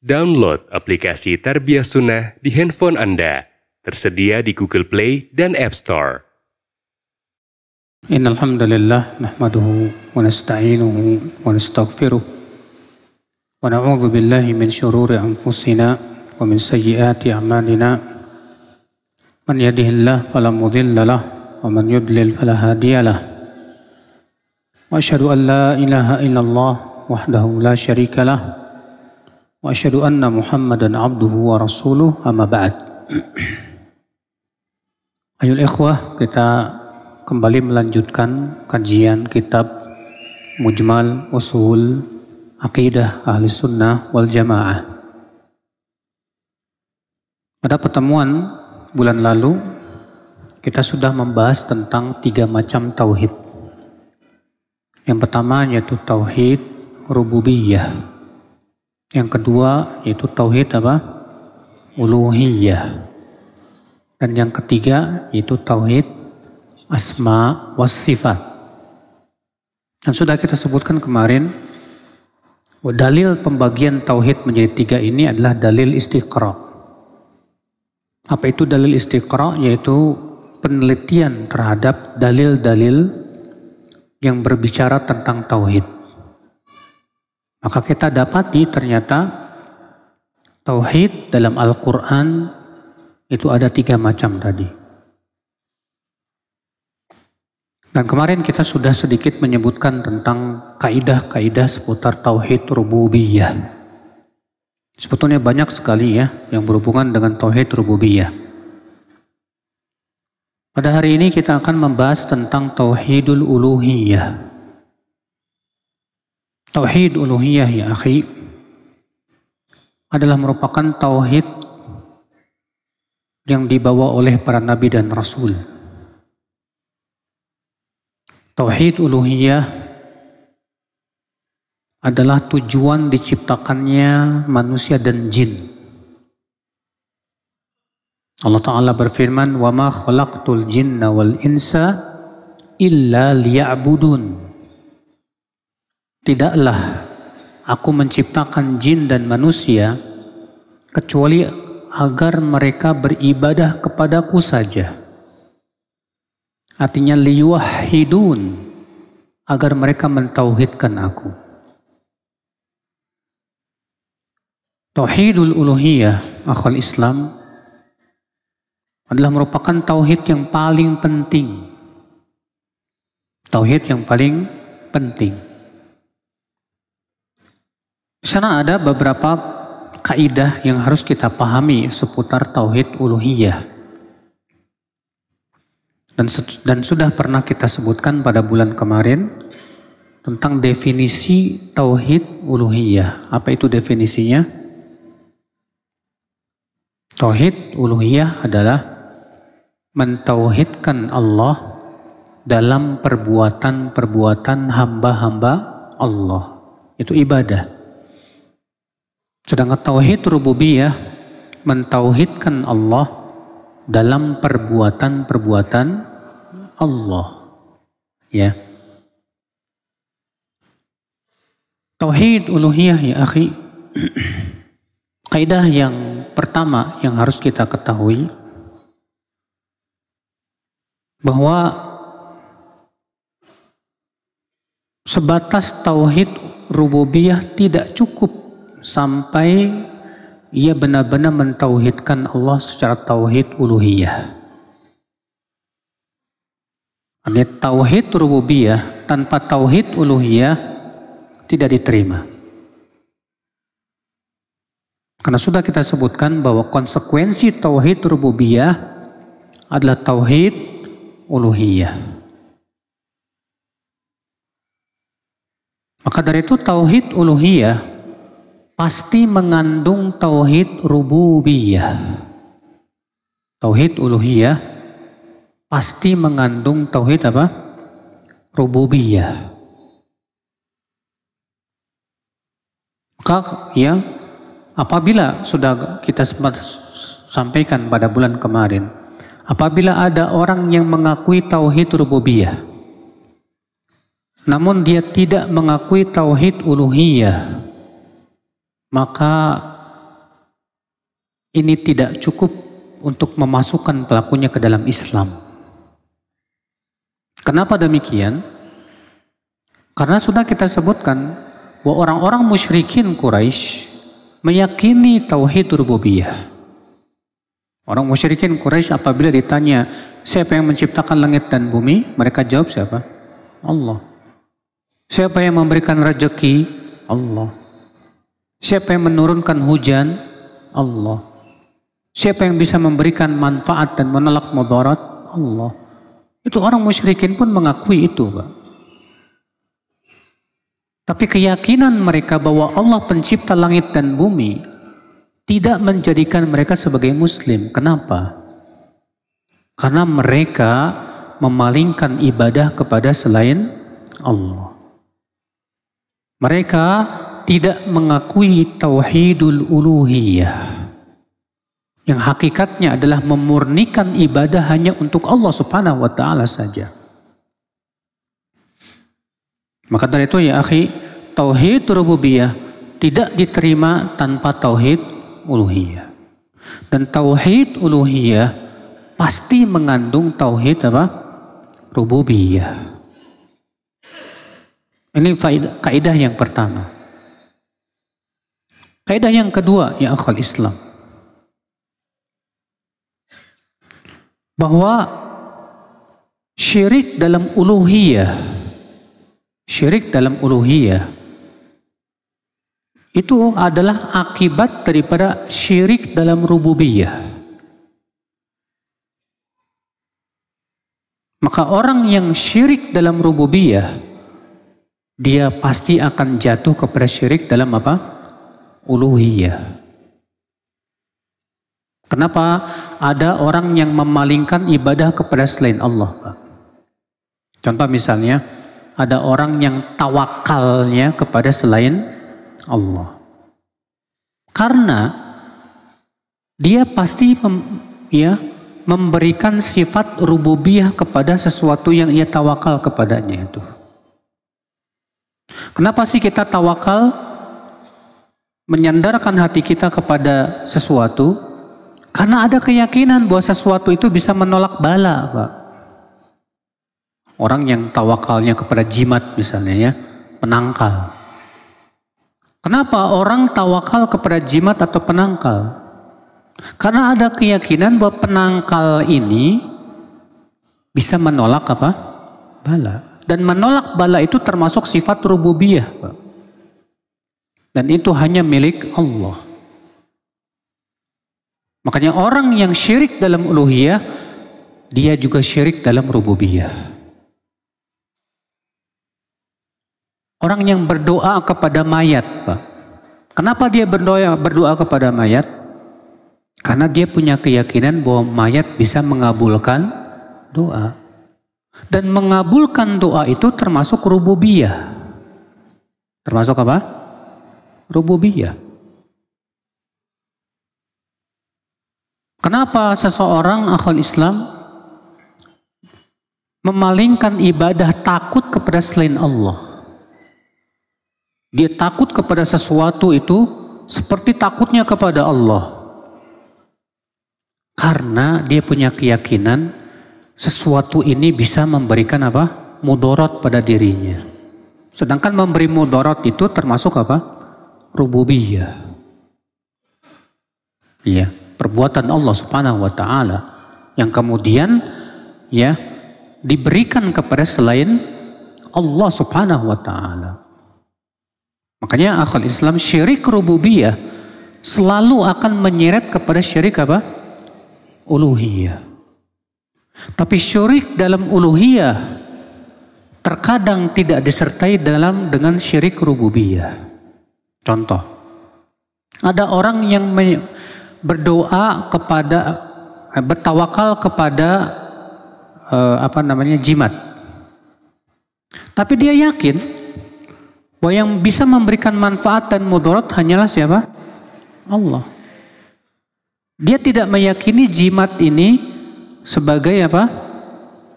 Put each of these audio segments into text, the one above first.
Download aplikasi Tarbiyah Sunnah di handphone Anda. Tersedia di Google Play dan App Store. Innal hamdalillah nahmaduhu wa nasta'inuhu wa nastaghfiruh wa na'udzu billahi min syururi anfusina wa min sayyiati a'malina. Man yahdihillahu fala mudilla lahu wa man yudlil fala hadiya lahu. Wa asyhadu an la ilaha illallah wahdahu la syarika lahu wa asyhadu anna Muhammadan abduhu wa rasuluh, amma ba'd. Ayol ikhwah, kita kembali melanjutkan kajian kitab Mujmal Usul Aqidah Ahli Sunnah wal Jamaah. Pada pertemuan bulan lalu, kita sudah membahas tentang 3 macam tauhid. Yang pertama yaitu tauhid rububiyah. Yang kedua yaitu tauhid apa? Uluhiyah. Dan yang ketiga yaitu tauhid asma was sifat. Dan sudah kita sebutkan kemarin, dalil pembagian tauhid menjadi 3 ini adalah dalil istiqra. Apa itu dalil istiqra? Yaitu penelitian terhadap dalil-dalil yang berbicara tentang tauhid. Maka kita dapati ternyata tauhid dalam Al-Quran itu ada 3 macam tadi. Dan kemarin kita sudah sedikit menyebutkan tentang kaidah-kaidah seputar tauhid rububiyah. Sebetulnya banyak sekali ya yang berhubungan dengan tauhid rububiyah. Pada hari ini kita akan membahas tentang tauhidul uluhiyah. Tauhid uluhiyah ya akhi adalah merupakan tauhid yang dibawa oleh para nabi dan rasul. Tauhid uluhiyah adalah tujuan diciptakannya manusia dan jin. Allah Ta'ala berfirman, "Wa ma khalaqtul jinna wal insa illa liya'budun." Tidaklah aku menciptakan jin dan manusia kecuali agar mereka beribadah kepadaku saja. Artinya liyuwahhidun, agar mereka mentauhidkan aku. Tauhidul uluhiyah, akhwal Islam, adalah merupakan tauhid yang paling penting. Tauhid yang paling penting. Di sana ada beberapa kaidah yang harus kita pahami seputar tauhid uluhiyah. Dan sudah pernah kita sebutkan pada bulan kemarin tentang definisi tauhid uluhiyah. Apa itu definisinya? Tauhid uluhiyah adalah mentauhidkan Allah dalam perbuatan-perbuatan hamba-hamba Allah. Itu ibadah. Sedangkan tauhid rububiyah mentauhidkan Allah dalam perbuatan-perbuatan Allah. Ya. Tauhid uluhiyah ya akhi. Kaidah yang pertama yang harus kita ketahui bahwa sebatas tauhid rububiyah tidak cukup sampai ia benar-benar mentauhidkan Allah secara tauhid uluhiyah. Artinya tauhid rububiyah tanpa tauhid uluhiyah tidak diterima. Karena sudah kita sebutkan bahwa konsekuensi tauhid rububiyah adalah tauhid uluhiyah. Maka dari itu tauhid uluhiyah pasti mengandung tauhid rububiyah. Tauhid uluhiyah pasti mengandung tauhid apa? Rububiyah. Maka ya, apabila sudah kita sempat sampaikan pada bulan kemarin, apabila ada orang yang mengakui tauhid rububiyah, namun dia tidak mengakui tauhid uluhiyah, maka ini tidak cukup untuk memasukkan pelakunya ke dalam Islam. Kenapa demikian? Karena sudah kita sebutkan bahwa orang-orang musyrikin Quraisy meyakini tauhid rububiyah. Orang musyrikin Quraisy apabila ditanya siapa yang menciptakan langit dan bumi, mereka jawab siapa? Allah. Siapa yang memberikan rezeki? Allah. Siapa yang menurunkan hujan? Allah. Siapa yang bisa memberikan manfaat dan menolak mudarat? Allah. Itu orang musyrikin pun mengakui itu, Pak. Tapi keyakinan mereka bahwa Allah pencipta langit dan bumi tidak menjadikan mereka sebagai muslim. Kenapa? Karena mereka memalingkan ibadah kepada selain Allah. Mereka tidak mengakui tauhidul uluhiyah, yang hakikatnya adalah memurnikan ibadah hanya untuk Allah Subhanahu wa taala saja. Maka dari itu ya akhi, tauhid rububiyah tidak diterima tanpa tauhid uluhiyah. Dan tauhid uluhiyah pasti mengandung tauhid apa? Rububiyah. Ini kaidah yang pertama. Kaidah yang kedua ya akhwal Islam, bahwa syirik dalam uluhiyah itu adalah akibat daripada syirik dalam rububiyah. Maka orang yang syirik dalam rububiyah, dia pasti akan jatuh kepada syirik dalam apa? Uluhiyah. Kenapa ada orang yang memalingkan ibadah kepada selain Allah, Pak? Contoh misalnya, ada orang yang tawakalnya kepada selain Allah. Karena dia pasti memberikan sifat rububiyah kepada sesuatu yang ia tawakal kepadanya itu. Kenapa sih kita tawakal? Menyandarkan hati kita kepada sesuatu karena ada keyakinan bahwa sesuatu itu bisa menolak bala, Pak. Orang yang tawakalnya kepada jimat misalnya ya, penangkal. Kenapa orang tawakal kepada jimat atau penangkal? Karena ada keyakinan bahwa penangkal ini bisa menolak apa? Bala. Dan menolak bala itu termasuk sifat rububiyah, Pak. Dan itu hanya milik Allah. Makanya orang yang syirik dalam uluhiyah, dia juga syirik dalam rububiyah. Orang yang berdoa kepada mayat, Pak. Kenapa dia berdoa kepada mayat? Karena dia punya keyakinan bahwa mayat bisa mengabulkan doa. Dan mengabulkan doa itu termasuk rububiyah. Termasuk apa? Rububiyah. Kenapa seseorang akhwal Islam memalingkan ibadah takut kepada selain Allah? Dia takut kepada sesuatu itu seperti takutnya kepada Allah. Karena dia punya keyakinan sesuatu ini bisa memberikan apa? Mudarat pada dirinya. Sedangkan memberi mudarat itu termasuk apa? Rububiyah. Iya, perbuatan Allah Subhanahu wa taala yang kemudian ya diberikan kepada selain Allah Subhanahu wa taala. Makanya akhwal Islam, syirik rububiyah selalu akan menyeret kepada syirik apa? Uluhiyah. Tapi syirik dalam uluhiyah terkadang tidak disertai dengan syirik rububiyah. Contoh, ada orang yang berdoa kepada, bertawakal kepada jimat. Tapi dia yakin bahwa yang bisa memberikan manfaat dan mudarat hanyalah siapa? Allah. Dia tidak meyakini jimat ini sebagai apa?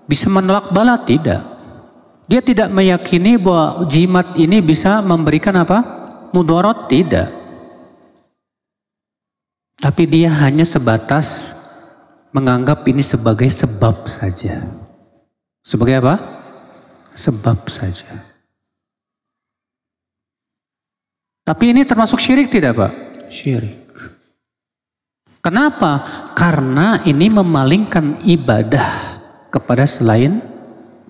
Bisa menolak bala, tidak. Dia tidak meyakini bahwa jimat ini bisa memberikan apa? Mudarat, tidak. Tapi dia hanya sebatas menganggap ini sebagai sebab saja. Sebagai apa? Sebab saja. Tapi ini termasuk syirik tidak Pak? Syirik. Kenapa? Karena ini memalingkan ibadah kepada selain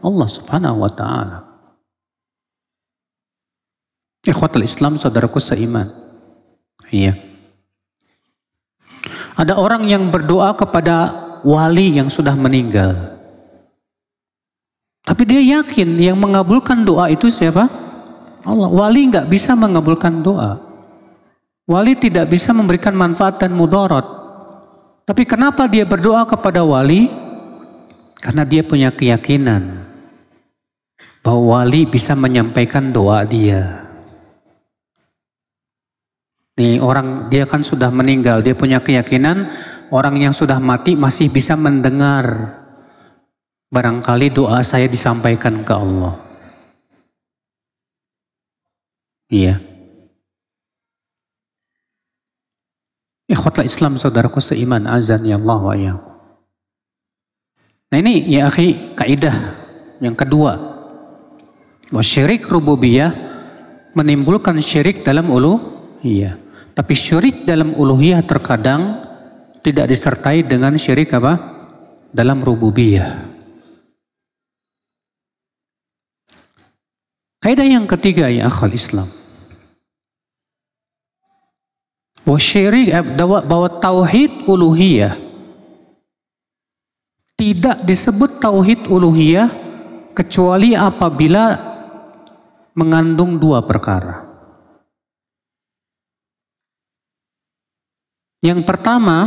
Allah Subhanahu wa Ta'ala. Ikhwatul Islam, saudaraku seiman. Iya. Ada orang yang berdoa kepada wali yang sudah meninggal. Tapi dia yakin yang mengabulkan doa itu siapa? Allah. Wali nggak bisa mengabulkan doa. Wali tidak bisa memberikan manfaat dan mudarat. Tapi kenapa dia berdoa kepada wali? Karena dia punya keyakinan bahwa wali bisa menyampaikan doa dia. Nih orang, dia kan sudah meninggal, dia punya keyakinan orang yang sudah mati masih bisa mendengar. Barangkali doa saya disampaikan ke Allah. Iya. Ikhwatul Islam, saudaraku seiman, azan ya Allah wa iyyakum. Nah ini ya akhi, kaidah yang kedua. Bahwa syirik rububiyah menimbulkan syirik dalam uluhiyah. Tapi syirik dalam uluhiyah terkadang tidak disertai dengan syirik apa? Dalam rububiyah. Kaidah yang ketiga ya akhal Islam. Bahwa syirik, bahwa tauhid uluhiyah tidak disebut tauhid uluhiyah kecuali apabila mengandung dua perkara. Yang pertama,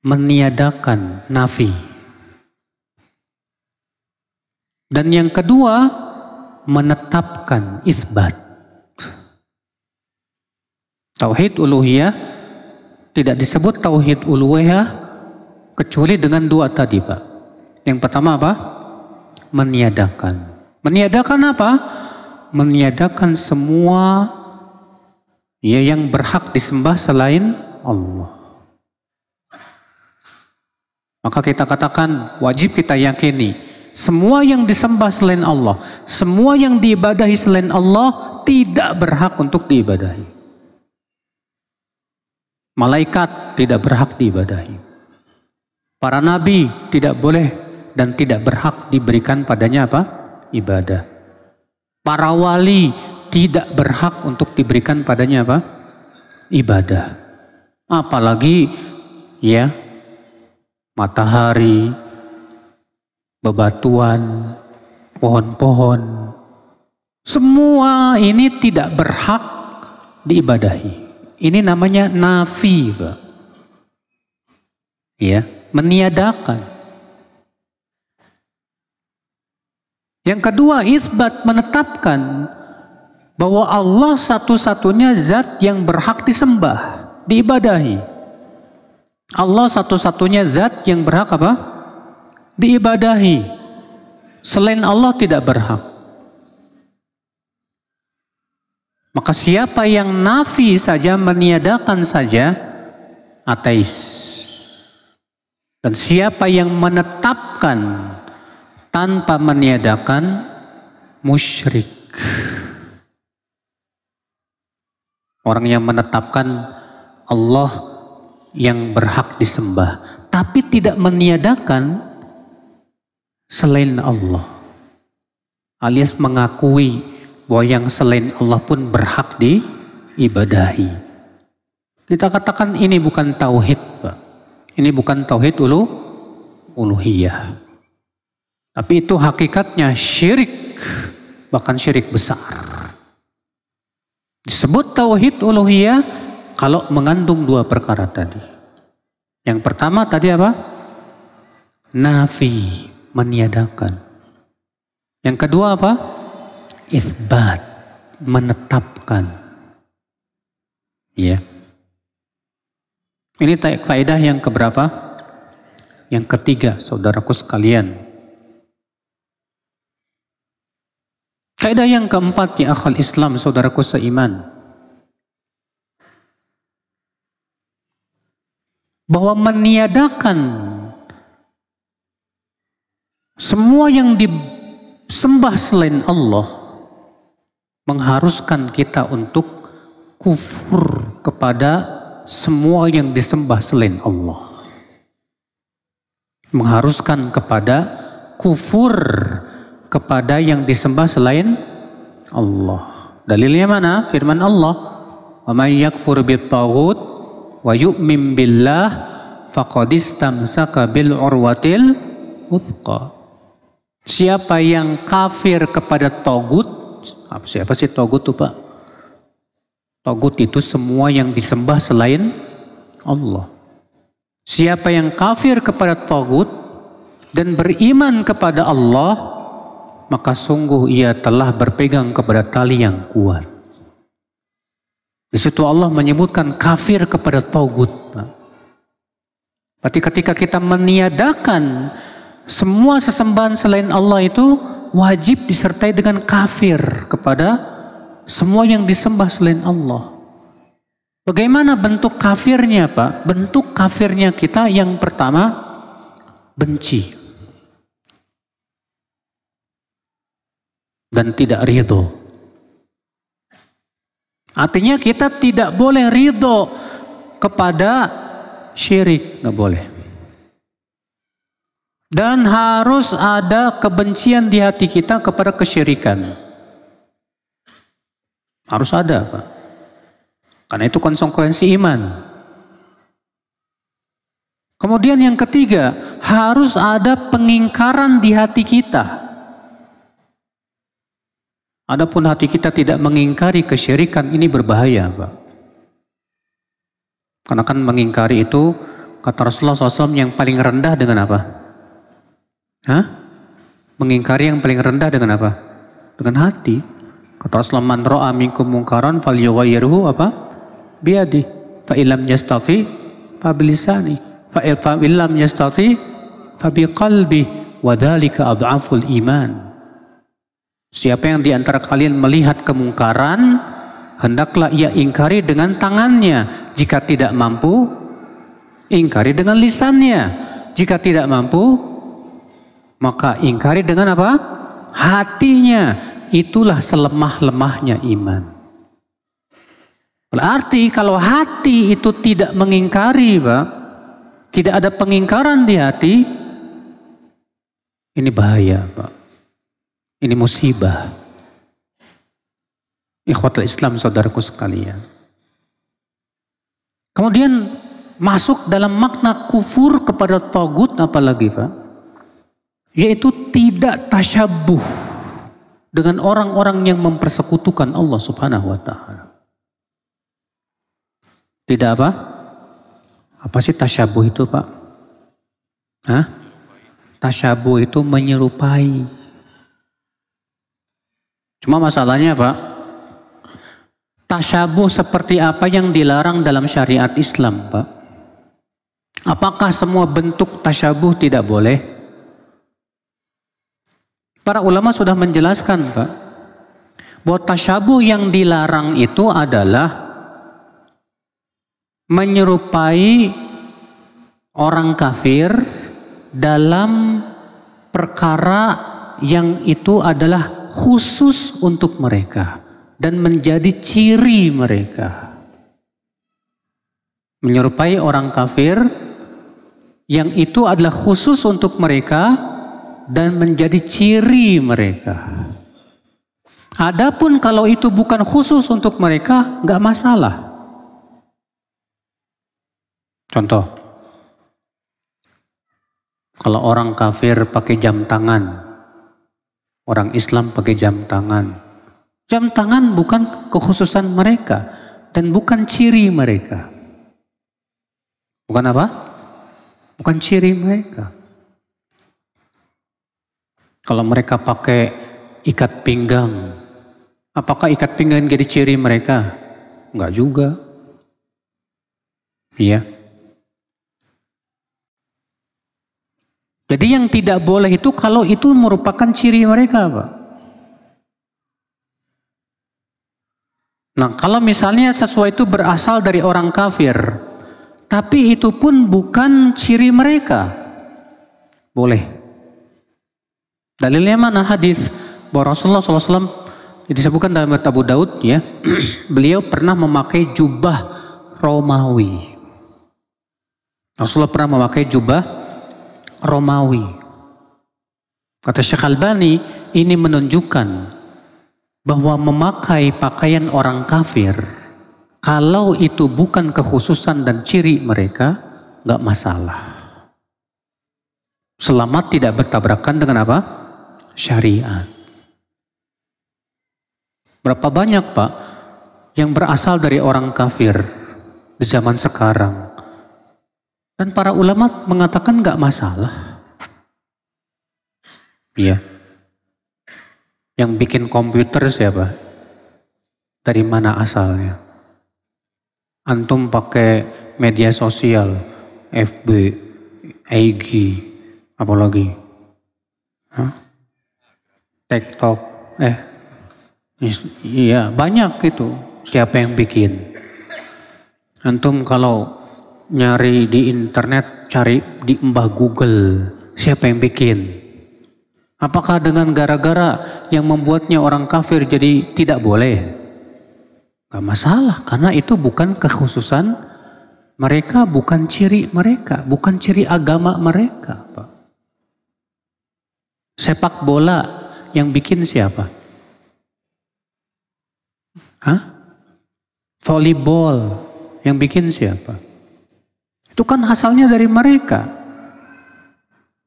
meniadakan nafi. Dan yang kedua, menetapkan isbat. Tauhid uluhiyah tidak disebut tauhid uluhiyah kecuali dengan dua tadi Pak. Yang pertama apa? Meniadakan. Meniadakan apa? Meniadakan semua ya yang berhak disembah selain Allah. Maka kita katakan wajib kita yakini semua yang disembah selain Allah, semua yang diibadahi selain Allah tidak berhak untuk diibadahi. Malaikat tidak berhak diibadahi. Para nabi tidak boleh dan tidak berhak diberikan padanya apa? Ibadah. Para wali tidak berhak untuk diberikan padanya apa? Ibadah. Apalagi ya matahari, bebatuan, pohon-pohon. Semua ini tidak berhak diibadahi. Ini namanya nafi, Pak. Ya, meniadakan. Yang kedua, isbat, menetapkan bahwa Allah satu-satunya zat yang berhak disembah, diibadahi. Allah satu-satunya zat yang berhak apa? Diibadahi. Selain Allah tidak berhak. Maka siapa yang nafi saja, meniadakan saja, ateis. Dan siapa yang menetapkan tanpa meniadakan, musyrik. Orang yang menetapkan Allah yang berhak disembah, tapi tidak meniadakan selain Allah. Alias mengakui bahwa yang selain Allah pun berhak diibadahi. Kita katakan ini bukan tauhid, Pak. Ini bukan tauhid uluhiyah. Tapi itu hakikatnya syirik, bahkan syirik besar. Disebut tauhid uluhiyah kalau mengandung dua perkara tadi. Yang pertama tadi apa? Nafi, meniadakan. Yang kedua apa? Isbat, menetapkan. Ya. Ini kaidah yang keberapa? Yang ketiga, saudaraku sekalian. Kaidah yang keempat ya akhal Islam, saudaraku seiman. bahwa meniadakan semua yang disembah selain Allah mengharuskan kita untuk kufur kepada semua yang disembah selain Allah. Mengharuskan kepada kufur kepada yang disembah selain Allah. Dalilnya mana? Firman Allah, "Wa may yakfur bit-taghut wa yu'min billah faqad istamsaka bil urwatil wuthqa." Siapa yang kafir kepada tagut, siapa sih tagut itu, Pak? Tagut itu semua yang disembah selain Allah. Siapa yang kafir kepada tagut dan beriman kepada Allah, maka sungguh ia telah berpegang kepada tali yang kuat. Di situ Allah menyebutkan kafir kepada tagut. Berarti ketika kita meniadakan semua sesembahan selain Allah itu wajib disertai dengan kafir kepada semua yang disembah selain Allah. Bagaimana bentuk kafirnya, Pak? Bentuk kafirnya kita yang pertama, benci dan tidak ridho. Artinya kita tidak boleh ridho kepada syirik, nggak boleh. Dan harus ada kebencian di hati kita kepada kesyirikan. Harus ada, Pak. Karena itu konsekuensi iman. Kemudian yang ketiga, harus ada pengingkaran di hati kita. Adapun hati kita tidak mengingkari kesyirikan, ini berbahaya, Pak. Karena kan mengingkari itu, kata Rasulullah SAW, yang paling rendah dengan apa? Mengingkari yang paling rendah dengan apa? Dengan hati. Kata Rasulullah, man ra'a minkum munkaran falyughayyirhu apa? Biyadi. Fa illam yastati fa bilisani. Fa illam yastati fa biqalbi wa dzalika adhaful iman. Siapa yang di antara kalian melihat kemungkaran, hendaklah ia ingkari dengan tangannya. Jika tidak mampu, ingkari dengan lisannya. Jika tidak mampu, maka ingkari dengan apa? Hatinya. Itulah selemah-lemahnya iman. Berarti kalau hati itu tidak mengingkari, Pak, tidak ada pengingkaran di hati, ini bahaya, Pak. Ini musibah. Ikhwatul Islam, saudaraku sekalian. Kemudian masuk dalam makna kufur kepada tagut apalagi, Pak? Yaitu tidak tasyabuh dengan orang-orang yang mempersekutukan Allah Subhanahu wa Ta'ala. Tidak apa? Apa sih tasyabuh itu, Pak? Tasyabuh itu menyerupai. Cuma masalahnya, Pak, tasyabuh seperti apa yang dilarang dalam syariat Islam, Pak? Apakah semua bentuk tasyabuh tidak boleh? Para ulama sudah menjelaskan, Pak, bahwa tasyabuh yang dilarang itu adalah menyerupai orang kafir dalam perkara yang itu adalah khusus untuk mereka dan menjadi ciri mereka. Menyerupai orang kafir yang itu adalah khusus untuk mereka dan menjadi ciri mereka. Adapun kalau itu bukan khusus untuk mereka, nggak masalah. Contoh, kalau orang kafir pakai jam tangan, orang Islam pakai jam tangan. Jam tangan bukan kekhususan mereka dan bukan ciri mereka. Bukan apa? Bukan ciri mereka. Kalau mereka pakai ikat pinggang, apakah ikat pinggang jadi ciri mereka? Enggak juga. Iya. Jadi yang tidak boleh itu kalau itu merupakan ciri mereka, Pak. Nah, kalau misalnya sesuatu itu berasal dari orang kafir, Tapi itu pun bukan ciri mereka. Boleh. Dalilnya mana? Hadis bahwa Rasulullah SAW disebutkan dalam Abu Daud ya, beliau pernah memakai jubah Romawi. Rasulullah pernah memakai jubah Romawi. Kata Syekh Albani, ini menunjukkan bahwa memakai pakaian orang kafir, kalau itu bukan kekhususan dan ciri mereka, nggak masalah. Selama tidak bertabrakan dengan apa? Syariat. Berapa banyak Pak yang berasal dari orang kafir di zaman sekarang. Dan para ulama mengatakan nggak masalah. Iya. Yang bikin komputer siapa? Dari mana asalnya? Antum pakai media sosial, FB, IG, apalagi? TikTok, iya banyak itu. Siapa yang bikin? Antum kalau nyari di internet, cari di mbah Google, siapa yang bikin? Apakah dengan gara-gara yang membuatnya orang kafir jadi tidak boleh? Gak masalah, karena itu bukan kekhususan mereka, bukan ciri mereka, bukan ciri agama mereka. Pak. Sepak bola yang bikin siapa? Volleyball yang bikin siapa? Itu kan asalnya dari mereka.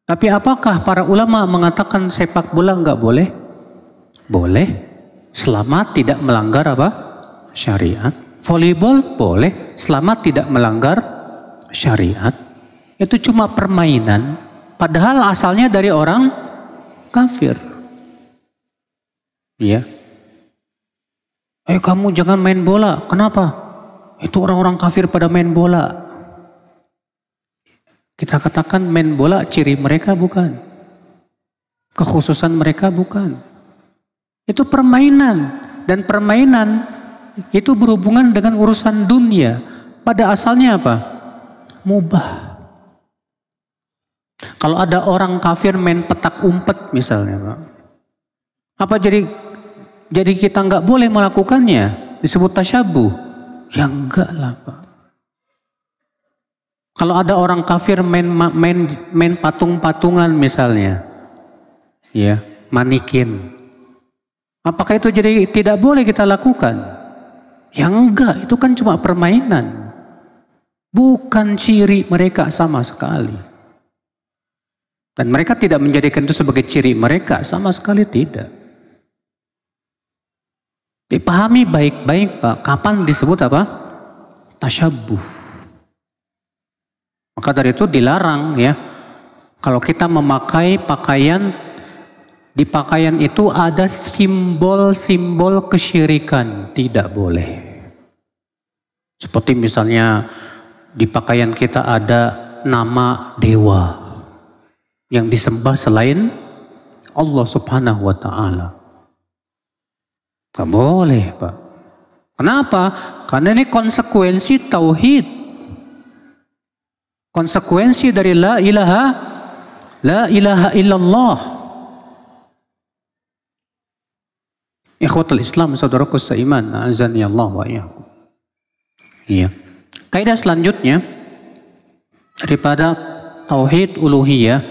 Tapi apakah para ulama mengatakan sepak bola nggak boleh? Boleh, selama tidak melanggar apa? Syariat. Volleyball boleh, selama tidak melanggar syariat. Itu cuma permainan, padahal asalnya dari orang kafir. Iya. Kamu jangan main bola. Kenapa? Itu orang-orang kafir pada main bola. Kita katakan main bola ciri mereka bukan. Kekhususan mereka bukan. Itu permainan. Dan permainan itu berhubungan dengan urusan dunia. Pada asalnya apa? Mubah. Kalau ada orang kafir main petak umpet misalnya Pak. Apa jadi kita nggak boleh melakukannya? Disebut tasyabuh? Ya enggak lah Pak. Kalau ada orang kafir main patung-patungan misalnya, ya manikin, apakah itu jadi tidak boleh kita lakukan? Ya enggak, itu kan cuma permainan, bukan ciri mereka sama sekali. Dan mereka tidak menjadikan itu sebagai ciri mereka, sama sekali tidak. Dipahami baik-baik Pak, kapan disebut apa? Tasyabuh. Maka dari itu dilarang ya, kalau kita memakai pakaian, di pakaian itu ada simbol-simbol kesyirikan, tidak boleh. Seperti misalnya di pakaian kita ada nama dewa yang disembah selain Allah Subhanahu wa Ta'ala. Gak boleh Pak. Kenapa? Karena ini konsekuensi tauhid. Konsekuensi dari la ilaha illallah. Ikhwatul Islam, saudaraku seiman, azani Allah wa iyyakum. Iya. Kaidah selanjutnya daripada tauhid uluhiyah,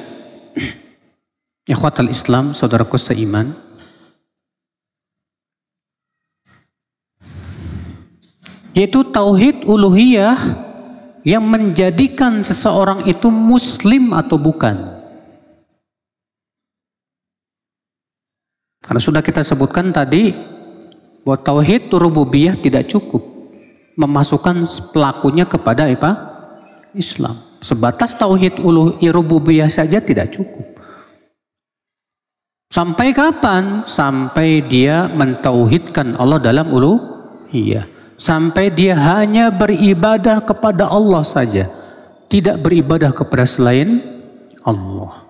ikhwatul Islam, saudaraku seiman, yaitu tauhid uluhiyah yang menjadikan seseorang itu muslim atau bukan. Karena sudah kita sebutkan tadi bahwa tauhid rububiyah tidak cukup memasukkan pelakunya kepada apa? Islam. Sebatas tauhid rububiyah saja tidak cukup. Sampai kapan? Sampai dia mentauhidkan Allah dalam uluhiyah. Sampai dia hanya beribadah kepada Allah saja. Tidak beribadah kepada selain Allah.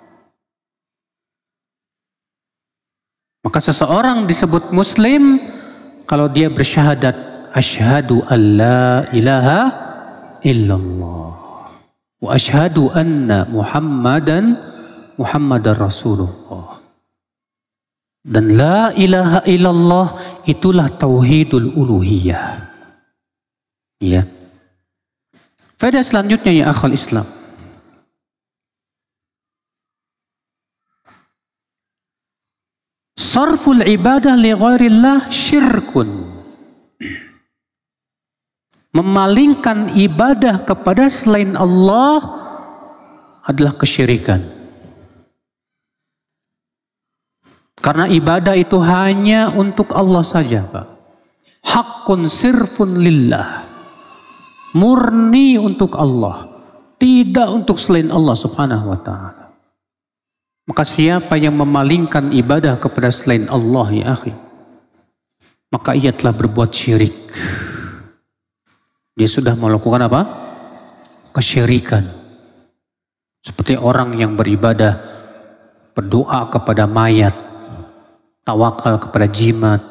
Maka seseorang disebut muslim kalau dia bersyahadat asyhadu alla ilaha illallah wa asyhadu anna Muhammadan Rasulullah. Dan la ilaha illallah itulah tauhidul uluhiyah. Ya. Faedah selanjutnya ya akhwal Islam. Sarful ibadah li ghairillah syirkun. Memalingkan ibadah kepada selain Allah adalah kesyirikan. Karena ibadah itu hanya untuk Allah saja, Pak. Haqqun sirfun lillah. Murni untuk Allah. Tidak untuk selain Allah subhanahu wa ta'ala. Maka siapa yang memalingkan ibadah kepada selain Allah ya akhi, maka ia telah berbuat syirik. Dia sudah melakukan apa? Kesyirikan. Seperti orang yang beribadah, berdoa kepada mayat, tawakal kepada jimat.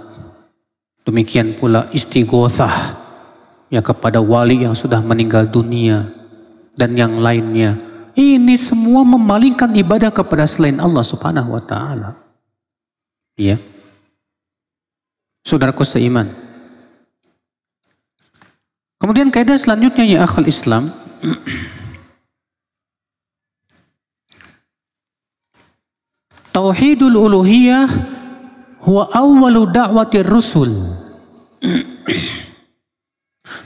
Demikian pula istighotsah ya kepada wali yang sudah meninggal dunia dan yang lainnya. Ini semua memalingkan ibadah kepada selain Allah subhanahu wa ta'ala. Ya. Saudaraku seiman. Kemudian kaidah selanjutnya ya akhal Islam. Tauhidul uluhiyah huwa awwalu da'watir rusul.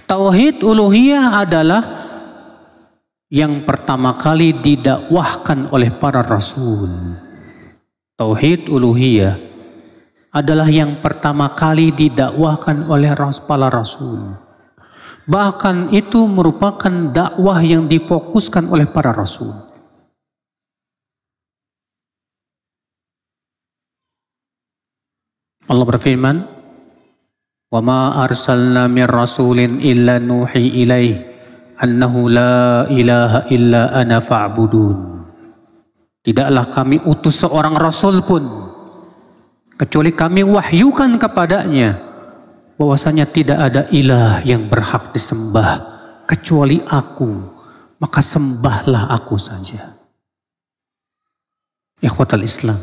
Tauhid uluhiyah adalah yang pertama kali didakwahkan oleh para rasul. Tauhid uluhiyah adalah yang pertama kali didakwahkan oleh para rasul. Bahkan itu merupakan dakwah yang difokuskan oleh para rasul. Allah berfirman, "Wa ma arsalna mir rasulin illa nuhi ilaihi annahu la ilaha illa ana fa'budun." Tidaklah kami utus seorang rasul pun kecuali kami wahyukan kepadanya bahwasanya tidak ada ilah yang berhak disembah kecuali aku, maka sembahlah aku saja. Ikhwatal Islam.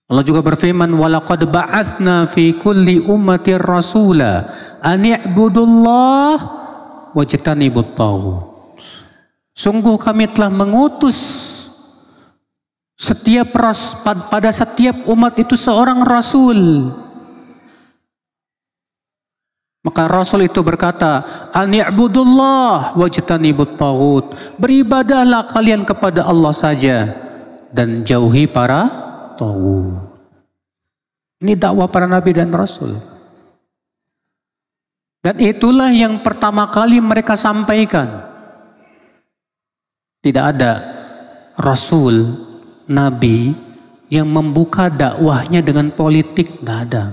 Allah juga berfirman, "Walaqad ba'atsna fi kulli ummatin rasula an i'budullah wajtanibut taghut." Sungguh kami telah mengutus pada setiap umat itu seorang rasul. Maka rasul itu berkata, "An i'budullah wajtanibut taghut." Beribadahlah kalian kepada Allah saja dan jauhi para taghut. Ini dakwah para nabi dan rasul. Dan itulah yang pertama kali mereka sampaikan. Tidak ada rasul, nabi yang membuka dakwahnya dengan politik, nggak ada.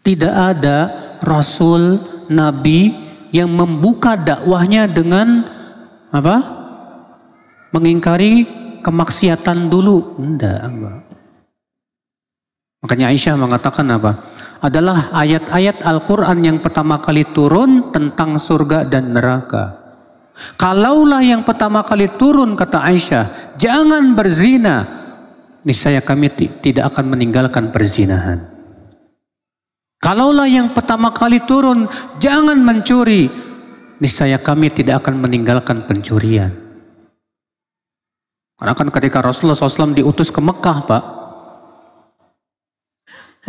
Tidak ada rasul, nabi yang membuka dakwahnya dengan apa? Mengingkari kemaksiatan dulu. Enggak. Makanya Aisyah mengatakan apa? Adalah ayat-ayat Al-Quran yang pertama kali turun tentang surga dan neraka. Kalaulah yang pertama kali turun, kata Aisyah, jangan berzina, niscaya kami tidak akan meninggalkan perzinahan. Kalaulah yang pertama kali turun, jangan mencuri, niscaya kami tidak akan meninggalkan pencurian. Karena kan ketika Rasulullah SAW diutus ke Mekah, Pak,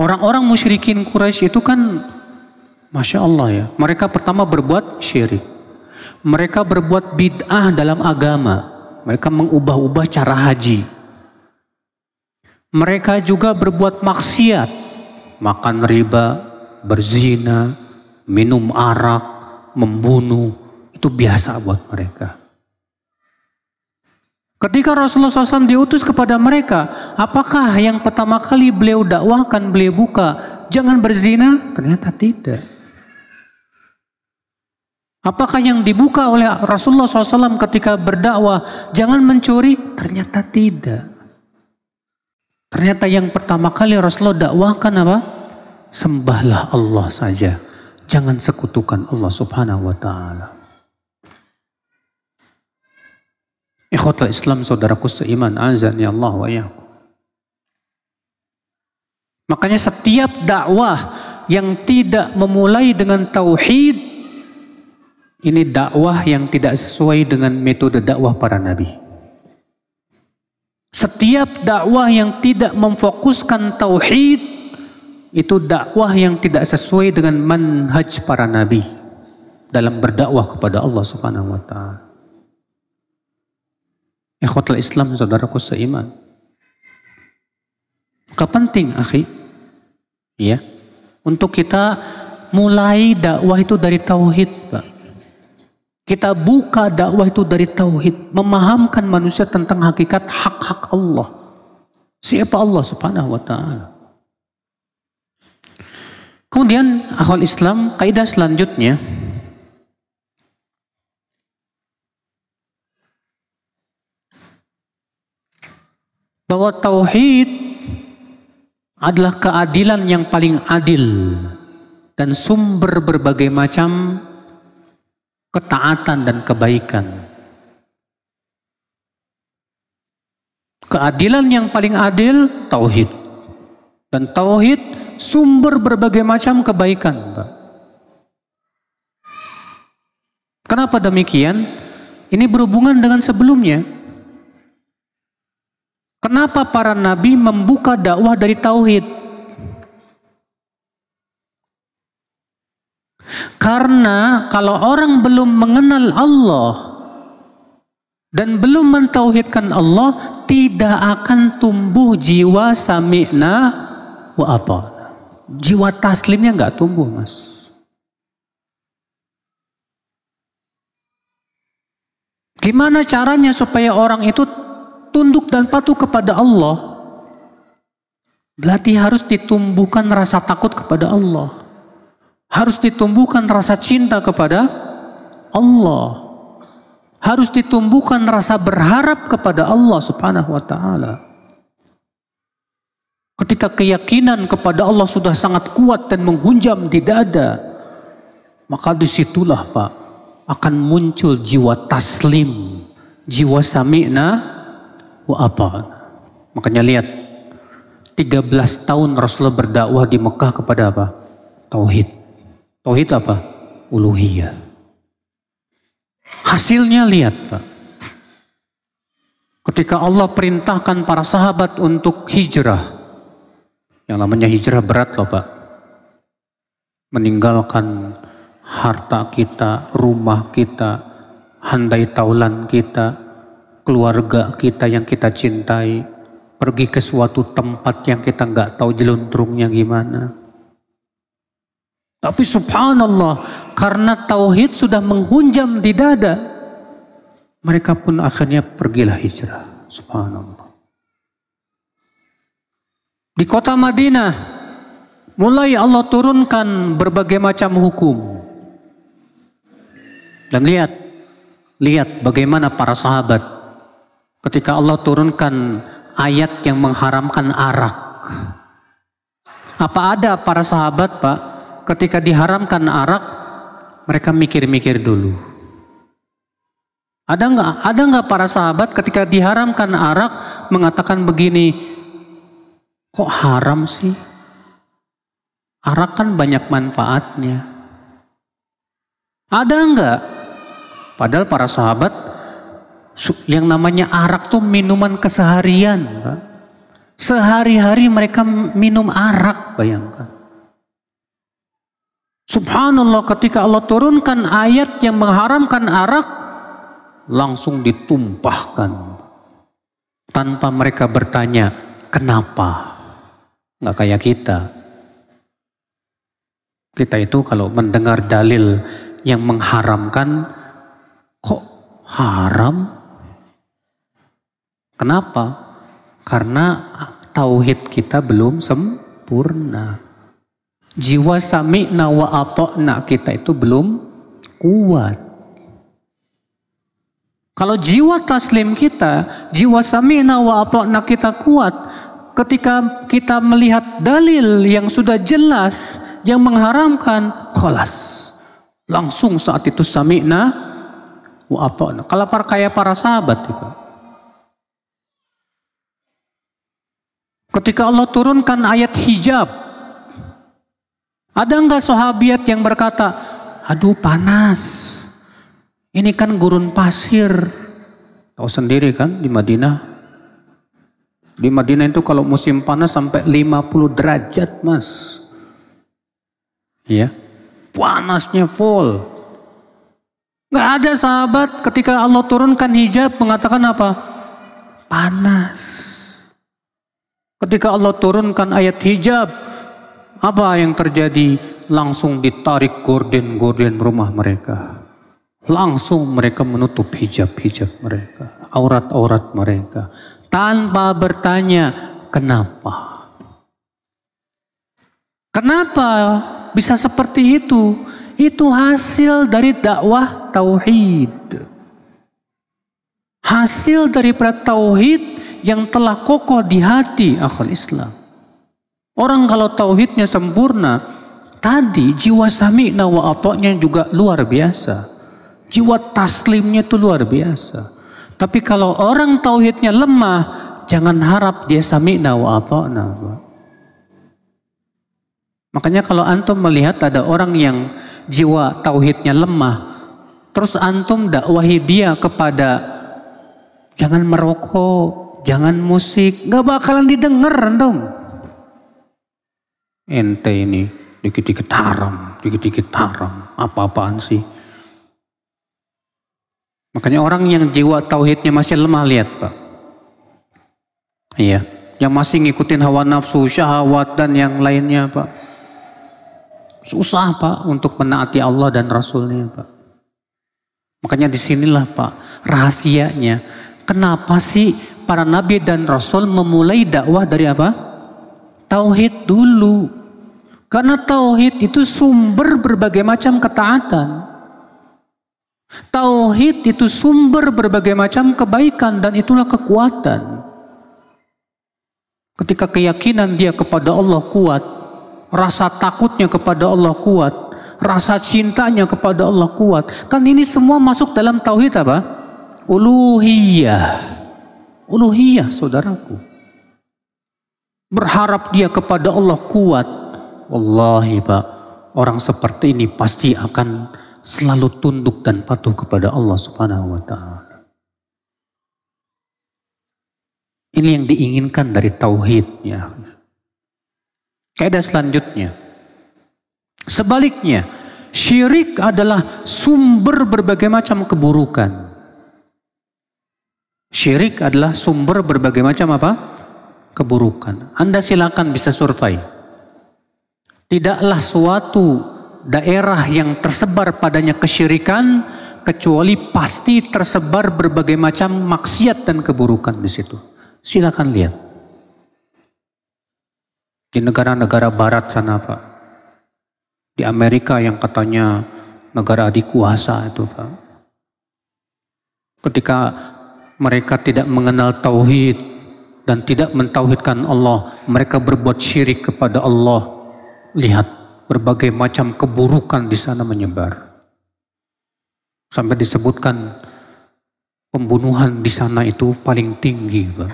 orang-orang musyrikin Quraisy itu kan, Masya Allah ya, mereka pertama berbuat syirik. Mereka berbuat bid'ah dalam agama. Mereka mengubah-ubah cara haji. Mereka juga berbuat maksiat. Makan riba, berzina, minum arak, membunuh. Itu biasa buat mereka. Ketika Rasulullah SAW diutus kepada mereka, apakah yang pertama kali beliau dakwahkan, beliau buka, jangan berzina? Ternyata tidak. Apakah yang dibuka oleh Rasulullah SAW ketika berdakwah, jangan mencuri? Ternyata tidak. Ternyata yang pertama kali Rasulullah dakwahkan apa? Sembahlah Allah saja. Jangan sekutukan Allah subhanahu wa ta'ala. Ikhwatul Islam, saudaraku seiman, azani Allah wa iyyakum. Makanya setiap dakwah yang tidak memulai dengan tauhid, ini dakwah yang tidak sesuai dengan metode dakwah para nabi. Setiap dakwah yang tidak memfokuskan tauhid, itu dakwah yang tidak sesuai dengan manhaj para nabi dalam berdakwah kepada Allah subhanahu wa ta'ala. Ikhwatul Islam, saudaraku seiman. Maka penting, akhi, ya, untuk kita mulai dakwah itu dari tauhid, Pak. Kita buka dakwah itu dari tauhid, memahamkan manusia tentang hakikat hak-hak Allah. Siapa Allah subhanahu wa ta'ala. Kemudian akhwal Islam, kaidah selanjutnya, bahwa tauhid adalah keadilan yang paling adil dan sumber berbagai macam ketaatan dan kebaikan. Keadilan yang paling adil, tauhid. Dan tauhid sumber berbagai macam kebaikan, Pak. Kenapa demikian? Ini berhubungan dengan sebelumnya. Kenapa para nabi membuka dakwah dari tauhid? Karena kalau orang belum mengenal Allah dan belum mentauhidkan Allah, tidak akan tumbuh jiwa sami'na wa ata'na. Jiwa taslimnya nggak tumbuh, Mas. Gimana caranya supaya orang itu tunduk dan patuh kepada Allah? Berarti harus ditumbuhkan rasa takut kepada Allah. Harus ditumbuhkan rasa cinta kepada Allah. Harus ditumbuhkan rasa berharap kepada Allah subhanahu wa ta'ala. Ketika keyakinan kepada Allah sudah sangat kuat dan menghunjam di dada, maka disitulah, Pak, akan muncul jiwa taslim, jiwa sami'na wa ata'na. Makanya lihat, 13 tahun Rasulullah berdakwah di Mekah kepada apa? Tauhid. Tauhid apa? Uluhiyah. Hasilnya lihat, Pak. Ketika Allah perintahkan para sahabat untuk hijrah, yang namanya hijrah berat loh, Pak. Meninggalkan harta kita, rumah kita, handai taulan kita, keluarga kita yang kita cintai, pergi ke suatu tempat yang kita nggak tahu jeluntrungnya gimana. Tapi subhanallah, karena tauhid sudah menghunjam di dada, mereka pun akhirnya pergilah hijrah. Subhanallah. Di kota Madinah, mulai Allah turunkan berbagai macam hukum. Dan lihat bagaimana para sahabat ketika Allah turunkan ayat yang mengharamkan arak. Apa ada para sahabat, Pak, ketika diharamkan arak, mereka mikir-mikir dulu. Ada nggak para sahabat ketika diharamkan arak mengatakan begini, kok haram sih? Arak kan banyak manfaatnya. Ada enggak? Padahal para sahabat, yang namanya arak tuh minuman keseharian, Pak. Sehari-hari mereka minum arak, bayangkan. Subhanallah, ketika Allah turunkan ayat yang mengharamkan arak, langsung ditumpahkan. Tanpa mereka bertanya, kenapa? Nggak kayak kita. Kita itu kalau mendengar dalil yang mengharamkan, kok haram? Kenapa? Karena tauhid kita belum sempurna. Jiwa sami'na wa ata'na kita itu belum kuat. Kalau jiwa taslim kita, jiwa sami'na wa ata'na kita kuat, ketika kita melihat dalil yang sudah jelas, yang mengharamkan, Khalas. Langsung saat itu sami'na wa ata'na. Kalau kayak para sahabat itu. Ketika Allah turunkan ayat hijab, ada enggak sahabiat yang berkata, aduh panas, ini kan gurun pasir. Tahu sendiri kan di Madinah. Di Madinah itu kalau musim panas sampai 50 derajat mas. Iya, panasnya full. Nggak ada sahabat ketika Allah turunkan hijab mengatakan apa? Panas. Ketika Allah turunkan ayat hijab, apa yang terjadi? Langsung ditarik gorden-gorden rumah mereka. Langsung mereka menutup hijab-hijab mereka, aurat-aurat mereka. Tanpa bertanya, kenapa? Kenapa bisa seperti itu? Itu hasil dari dakwah tauhid. Hasil daripada tauhid yang telah kokoh di hati akhul Islam. Orang kalau tauhidnya sempurna, tadi jiwa sami'na wa ata'nya juga luar biasa. Jiwa taslimnya itu luar biasa. Tapi kalau orang tauhidnya lemah, jangan harap dia sami'na wa ata'na. Makanya kalau antum melihat ada orang yang jiwa tauhidnya lemah, terus antum dakwahi dia kepada jangan merokok, jangan musik, gak bakalan didengar dong. Ente ini dikit-dikit haram, apa-apaan sih? Makanya orang yang jiwa tauhidnya masih lemah, lihat Pak. Iya, yang masih ngikutin hawa nafsu, syahwat dan yang lainnya Pak. Susah Pak untuk menaati Allah dan Rasulnya Pak. Makanya disinilah Pak rahasianya. Kenapa sih para nabi dan rasul memulai dakwah dari apa? Tauhid dulu. Karena tauhid itu sumber berbagai macam ketaatan. Tauhid itu sumber berbagai macam kebaikan dan itulah kekuatan. Ketika keyakinan dia kepada Allah kuat, rasa takutnya kepada Allah kuat, rasa cintanya kepada Allah kuat. Kan ini semua masuk dalam tauhid apa? Uluhiyah. Uluhiyah saudaraku. Berharap dia kepada Allah kuat. Wallahi Pak, orang seperti ini pasti akan selalu tunduk dan patuh kepada Allah Subhanahu wa ta'ala. Ini yang diinginkan dari tauhid ya. Kaidah selanjutnya. Sebaliknya, syirik adalah sumber berbagai macam keburukan. Syirik adalah sumber berbagai macam apa? Keburukan. Anda silakan bisa survei. Tidaklah suatu daerah yang tersebar padanya kesyirikan kecuali pasti tersebar berbagai macam maksiat dan keburukan di situ. Silakan lihat. Di negara-negara barat sana Pak. Di Amerika yang katanya negara adikuasa itu Pak. Ketika mereka tidak mengenal tauhid dan tidak mentauhidkan Allah, mereka berbuat syirik kepada Allah. Lihat berbagai macam keburukan di sana menyebar. Sampai disebutkan pembunuhan di sana itu paling tinggi Pak.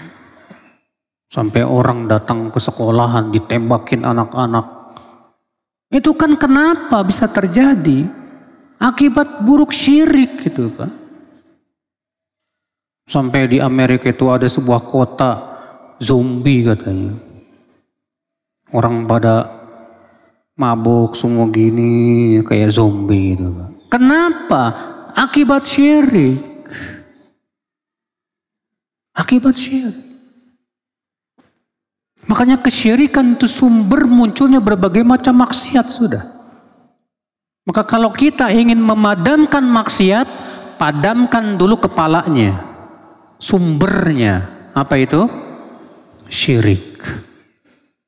Sampai orang datang ke sekolahan ditembakin anak-anak. Itu kan kenapa bisa terjadi? Akibat buruk syirik gitu Pak. Sampai di Amerika itu ada sebuah kota zombie katanya. Orang pada mabuk semua gini kayak zombie gitu Pak. Kenapa? Akibat syirik. Akibat syirik. Makanya kesyirikan itu sumber munculnya berbagai macam maksiat sudah. Maka kalau kita ingin memadamkan maksiat, padamkan dulu kepalanya. Sumbernya apa itu? Syirik.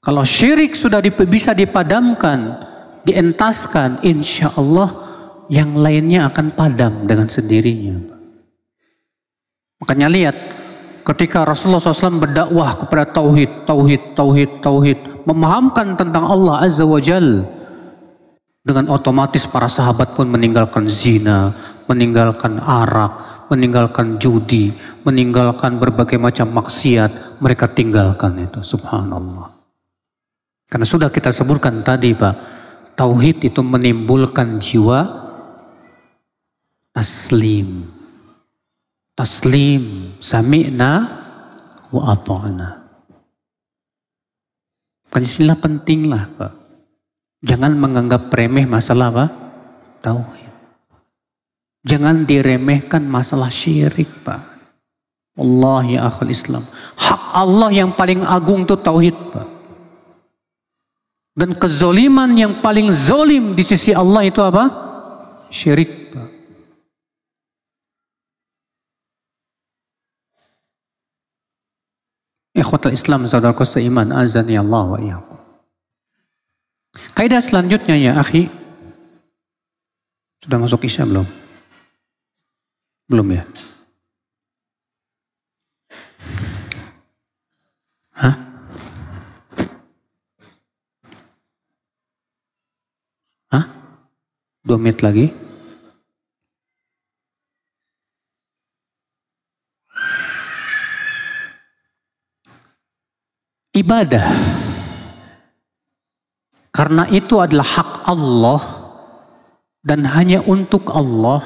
Kalau syirik sudah bisa dipadamkan, dientaskan, insya Allah yang lainnya akan padam dengan sendirinya. Makanya lihat, ketika Rasulullah SAW berdakwah kepada tauhid, memahamkan tentang Allah Azza wa Jal, Dengan otomatis para sahabat pun meninggalkan zina, meninggalkan arak, meninggalkan judi, meninggalkan berbagai macam maksiat. Mereka tinggalkan itu, subhanallah. Karena sudah kita sebutkan tadi Pak, tauhid itu menimbulkan jiwa taslim. Taslim, sami'na wa ata'na. Kan istilah penting lah Pak. Jangan menganggap remeh masalah apa? Tauhid. Jangan diremehkan masalah syirik Pak. Allah ya akhul Islam. Hak Allah yang paling agung itu tauhid Pak. Dan kezoliman yang paling zolim di sisi Allah itu apa? Syirik Pak. Ikhwatul Islam, saudaraku seiman, azani Allah wa iyyakum. Kaidah selanjutnya ya akhi. Sudah masuk Isya belum? Belum ya? Hah? Hah? 2 menit lagi? Ibadah. Karena itu adalah hak Allah dan hanya untuk Allah,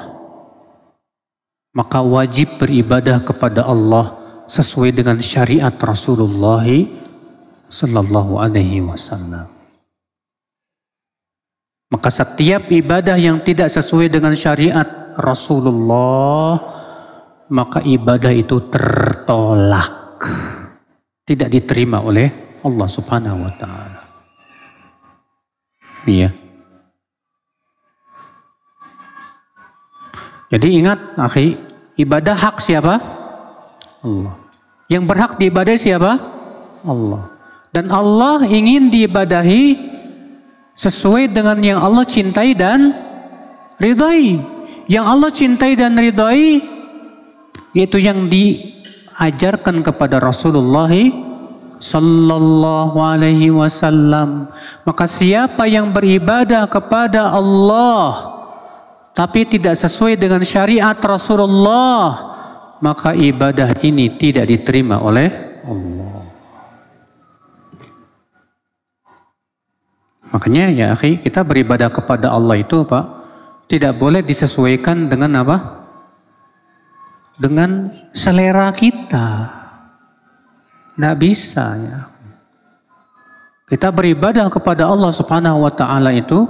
maka wajib beribadah kepada Allah sesuai dengan syariat Rasulullah sallallahu alaihi wasallam. Maka setiap ibadah yang tidak sesuai dengan syariat Rasulullah, maka ibadah itu tertolak. Tidak diterima oleh Allah subhanahu wa ta'ala. Iya. Jadi ingat akhi, ibadah hak siapa? Allah. Yang berhak diibadahi siapa? Allah. Dan Allah ingin diibadahi sesuai dengan yang Allah cintai dan ridai. Yang Allah cintai dan ridai yaitu yang diajarkan kepada Rasulullah sallallahu alaihi wasallam. Maka siapa yang beribadah kepada Allah tapi tidak sesuai dengan syariat Rasulullah, maka ibadah ini tidak diterima oleh Allah. Makanya ya akhi, kita beribadah kepada Allah itu Pak, tidak boleh disesuaikan dengan apa? Dengan selera kita. Nggak bisa ya. Kita beribadah kepada Allah subhanahu wa ta'ala itu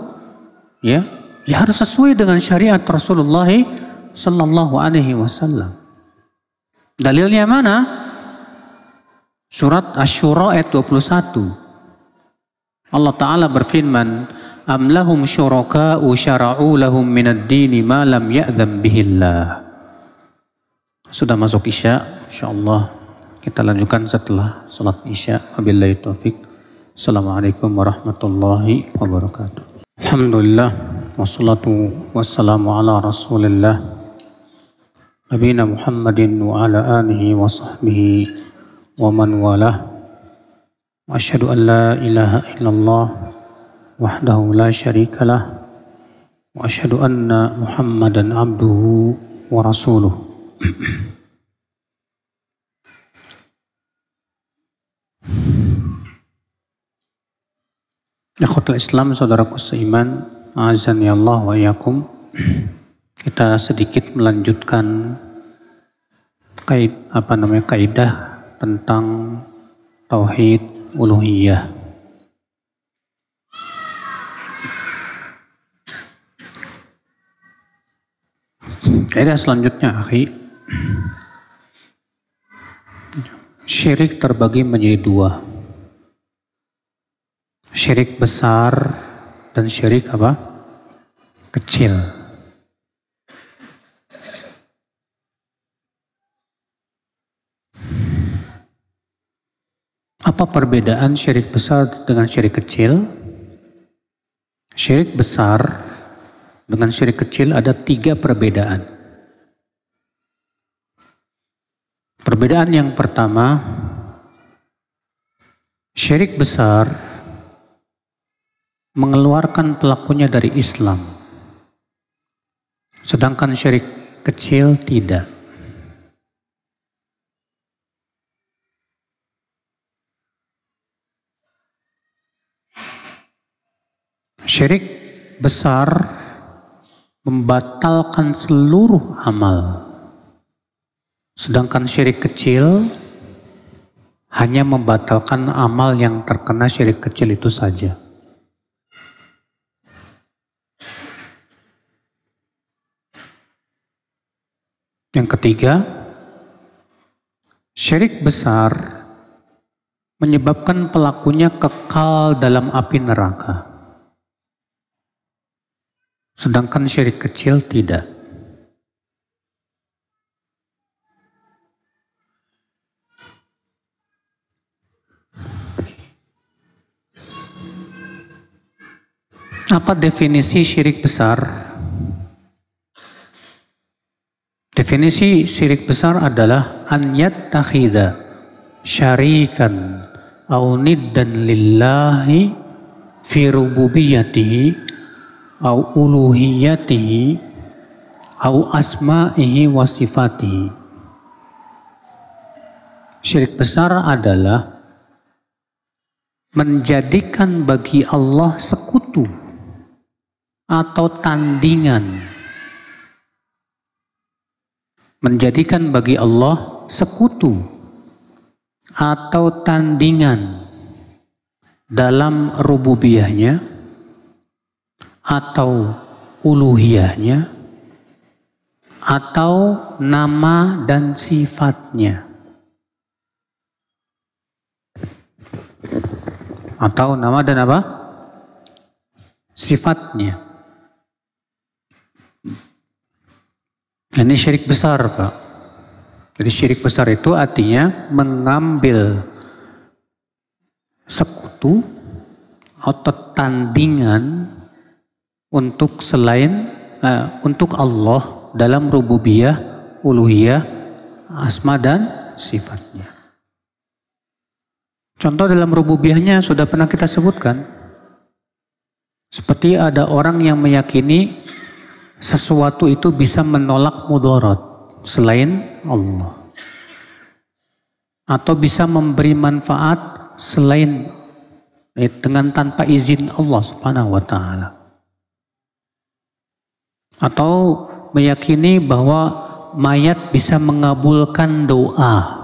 ya harus sesuai dengan syariat Rasulullah sallallahu alaihi wasallam. Dalilnya mana? Surat Asy-Syura ayat 21. Allah Ta'ala berfirman, Am lahum syuraka'u syara'u lahum minad dini ma lam ya'dzam bihillah. Sudah masuk Isya, insyaallah kita lanjutkan setelah salat Isya. Wabillahi taufik. Assalamualaikum warahmatullahi wabarakatuh. Alhamdulillah wassalatu wassalamu ala Rasulillah nabiyina Muhammadin wa ala alihi wa sahbihi wa man walah. Wa asyhadu an la ilaha illallah wahdahu la syarikalah wa asyhadu anna Muhammadan abduhu wa rasuluh. Ikhwatul Islam, saudaraku seiman, azani Allah wa iyyakum. Kita sedikit melanjutkan kaidah tentang tauhid uluhiyah. Kaidah selanjutnya akhi, syirik terbagi menjadi 2. Syirik besar dan syirik apa? Kecil. Apa perbedaan syirik besar dengan syirik kecil? Syirik besar dengan syirik kecil ada 3 perbedaan. Perbedaan yang pertama, syirik besar mengeluarkan pelakunya dari Islam. Sedangkan syirik kecil tidak. Syirik besar membatalkan seluruh amal. Sedangkan syirik kecil hanya membatalkan amal yang terkena syirik kecil itu saja. Yang ketiga, syirik besar menyebabkan pelakunya kekal dalam api neraka. Sedangkan syirik kecil tidak. Apa definisi syirik besar? Definisi syirik besar adalah an yattakhidha syarikan au niddan lillahi fi rububiyyatihi au uluhiyatihi au asma'ihi wa sifatihi. Syirik besar adalah menjadikan bagi Allah sekutu atau tandingan. Menjadikan bagi Allah sekutu atau tandingan dalam rububiyahnya atau uluhiyahnya atau nama dan sifatnya. Atau nama dan apa? Sifatnya. Ini syirik besar, Pak. Jadi syirik besar itu artinya mengambil sekutu atau tandingan untuk untuk Allah dalam rububiyah, uluhiyah, asma dan sifatnya. Contoh dalam rububiyahnya sudah pernah kita sebutkan. Seperti ada orang yang meyakini sesuatu itu bisa menolak mudarat selain Allah. Atau bisa memberi manfaat selain dengan tanpa izin Allah Subhanahu wa taala. Atau meyakini bahwa mayat bisa mengabulkan doa.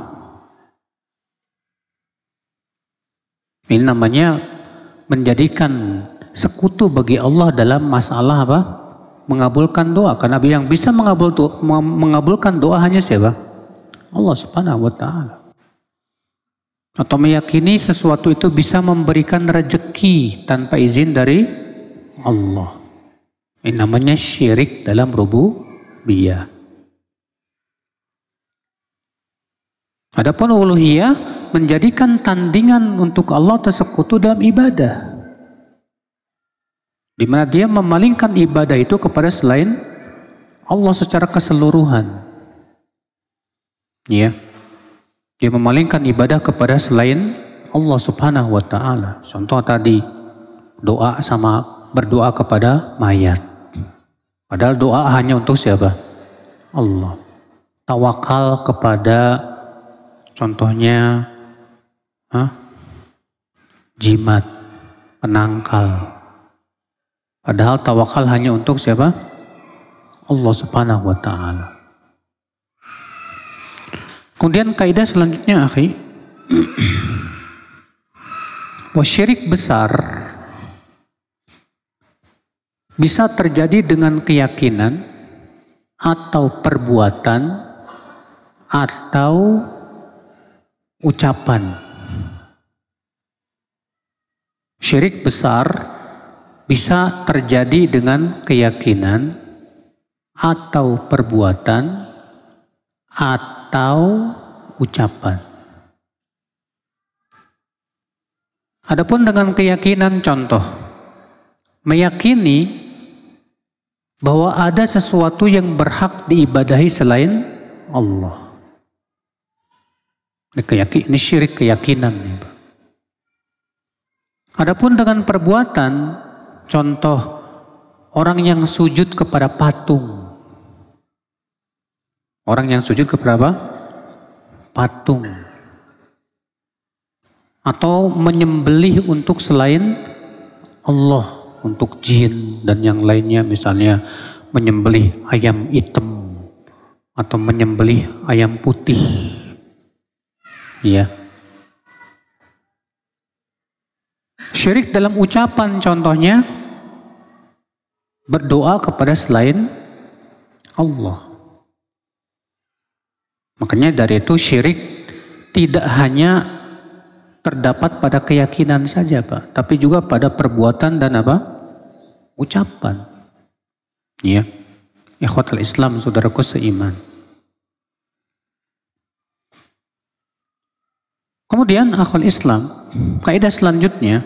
Ini namanya menjadikan sekutu bagi Allah dalam masalah apa? Mengabulkan doa. Karena yang bisa mengabulkan doa hanya siapa? Allah Subhanahu wa taala. Atau meyakini sesuatu itu bisa memberikan rezeki tanpa izin dari Allah. Ini namanya syirik dalam rububiyah. Adapun uluhiyah menjadikan tandingan untuk Allah tersekutu dalam ibadah. Di mana dia memalingkan ibadah itu kepada selain Allah secara keseluruhan. Ya. Dia memalingkan ibadah kepada selain Allah Subhanahu wa taala. Contoh tadi doa sama berdoa kepada mayat. Padahal doa hanya untuk siapa? Allah. Tawakal kepada contohnya jimat, penangkal. Padahal tawakal hanya untuk siapa? Allah Subhanahu wa taala. Kemudian kaidah selanjutnya, akhi, syirik besar bisa terjadi dengan keyakinan atau perbuatan atau ucapan. Syirik besar bisa terjadi dengan keyakinan atau perbuatan atau ucapan. Adapun dengan keyakinan, contoh, meyakini bahwa ada sesuatu yang berhak diibadahi selain Allah. Ini syirik keyakinan. Adapun dengan perbuatan, Contoh, orang yang sujud kepada patung. Orang yang sujud kepada apa? Patung. Atau menyembelih untuk selain Allah, untuk jin dan yang lainnya, misalnya menyembelih ayam hitam atau menyembelih ayam putih. Iya. Syirik dalam ucapan contohnya berdoa kepada selain Allah. Makanya dari itu syirik tidak hanya terdapat pada keyakinan saja, Pak, tapi juga pada perbuatan dan apa? Ucapan. Ya. Ikhwatul Islam, saudaraku seiman. Kemudian akhul Islam, kaidah selanjutnya,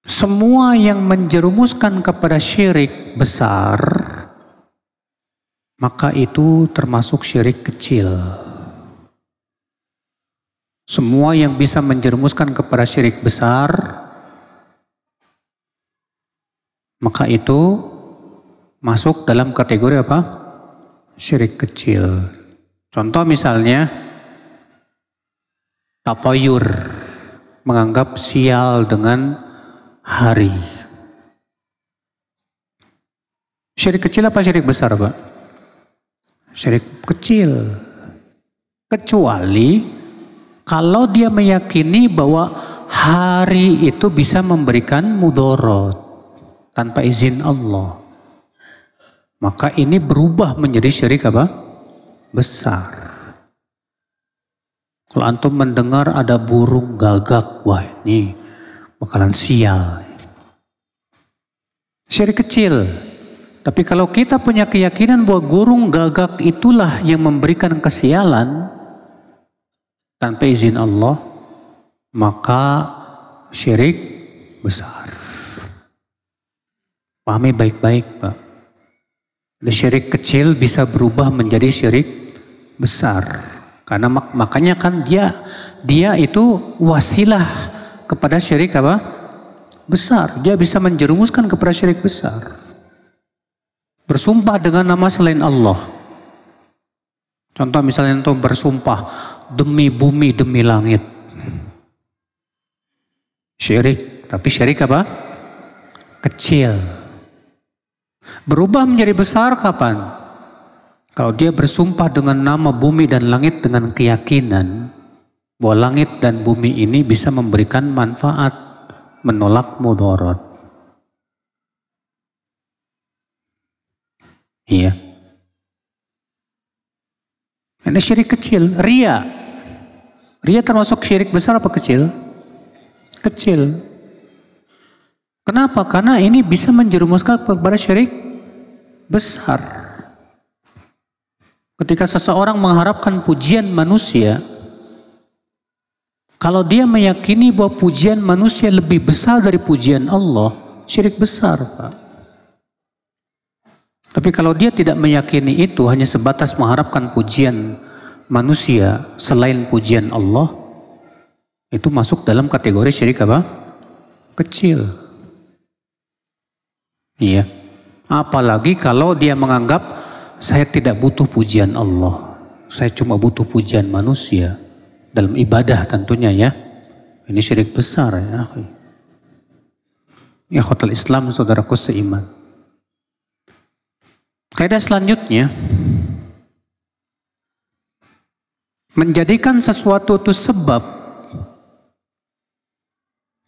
semua yang menjerumuskan kepada syirik besar, maka itu termasuk syirik kecil. Semua yang bisa menjerumuskan kepada syirik besar, maka itu masuk dalam kategori apa? Syirik kecil. Contoh misalnya, tatayur, menganggap sial dengan hari. Syirik kecil apa syirik besar, Pak? Syirik kecil. Kecuali kalau dia meyakini bahwa hari itu bisa memberikan mudorot tanpa izin Allah. Maka ini berubah menjadi syirik apa? Besar. Kalau antum mendengar ada burung gagak, wah ini bakalan sial. Syirik kecil. Tapi kalau kita punya keyakinan bahwa burung gagak itulah yang memberikan kesialan tanpa izin Allah, maka syirik besar. Pahami baik-baik, Pak. Syirik kecil bisa berubah menjadi syirik besar. Karena makanya kan dia itu wasilah kepada syirik apa? Besar. Dia bisa menjerumuskan kepada syirik besar. Bersumpah dengan nama selain Allah. Contoh misalnya itu bersumpah demi bumi, demi langit. Syirik. Tapi syirik apa? Kecil. Berubah menjadi besar kapan? Kalau dia bersumpah dengan nama bumi dan langit dengan keyakinan bahwa langit dan bumi ini bisa memberikan manfaat, menolak mudarat. Iya. Ini syirik kecil. Ria. Ria termasuk syirik besar apa kecil? Kecil. Kenapa? Karena ini bisa menjerumuskan kepada syirik besar. Ketika seseorang mengharapkan pujian manusia, kalau dia meyakini bahwa pujian manusia lebih besar dari pujian Allah, syirik besar, Pak. Tapi kalau dia tidak meyakini itu, hanya sebatas mengharapkan pujian manusia selain pujian Allah, itu masuk dalam kategori syirik apa? Kecil. Iya. Apalagi kalau dia menganggap saya tidak butuh pujian Allah, saya cuma butuh pujian manusia dalam ibadah tentunya ya. Ini syirik besar ya. Ya khotul Islam, saudaraku seiman. Kaidah selanjutnya, menjadikan sesuatu itu sebab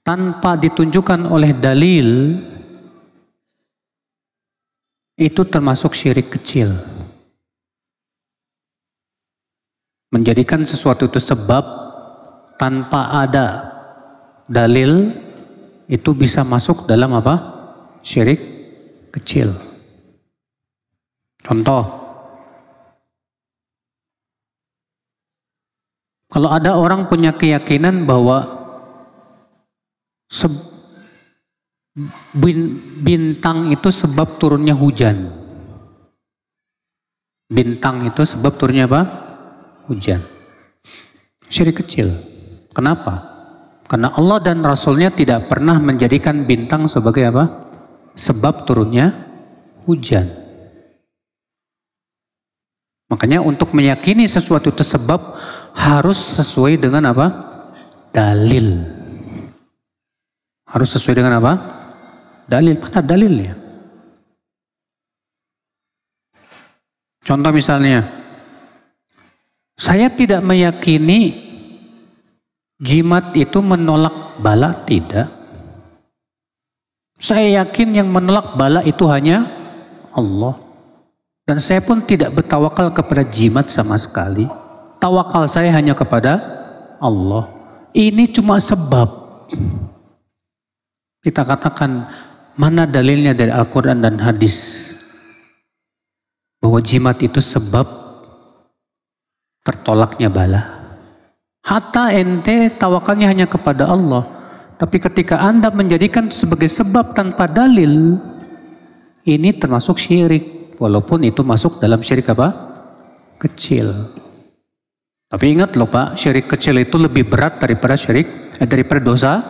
tanpa ditunjukkan oleh dalil, itu termasuk syirik kecil. Menjadikan sesuatu itu sebab tanpa ada dalil, itu bisa masuk dalam apa? Syirik kecil. Contoh, kalau ada orang punya keyakinan bahwa bintang itu sebab turunnya hujan. Bintang itu sebab turunnya apa? Hujan. Syirik kecil. Kenapa? Karena Allah dan Rasulnya tidak pernah menjadikan bintang sebagai apa? Sebab turunnya hujan. Makanya untuk meyakini sesuatu itu sebab harus sesuai dengan apa? Dalil. Harus sesuai dengan apa? Dalil. Mana dalilnya? Contoh misalnya, saya tidak meyakini jimat itu menolak bala, tidak. Saya yakin yang menolak bala itu hanya Allah. Dan saya pun tidak bertawakal kepada jimat sama sekali. Tawakal saya hanya kepada Allah. Ini cuma sebab. Kita katakan, mana dalilnya dari Al-Quran dan hadis bahwa jimat itu sebab tertolaknya bala. Hatta ente tawakalnya hanya kepada Allah. Tapi ketika Anda menjadikan sebagai sebab tanpa dalil, ini termasuk syirik. Walaupun itu masuk dalam syirik apa? Kecil. Tapi ingat loh Pak, syirik kecil itu lebih berat daripada daripada dosa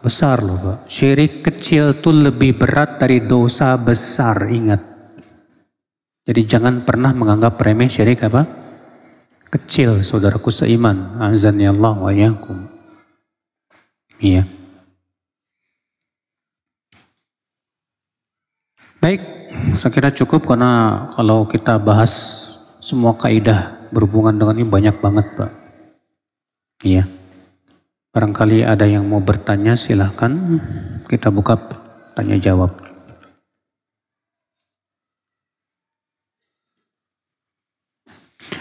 besar loh Pak. Syirik kecil itu lebih berat dari dosa besar, ingat. Jadi jangan pernah menganggap remeh syirik apa? Kecil, saudaraku seiman. Azani Allah wa iyyakum. Iya. Baik, saya kira cukup karena kalau kita bahas semua kaidah berhubungan dengan ini banyak banget Pak. Iya. Barangkali ada yang mau bertanya silahkan. Kita buka tanya jawab.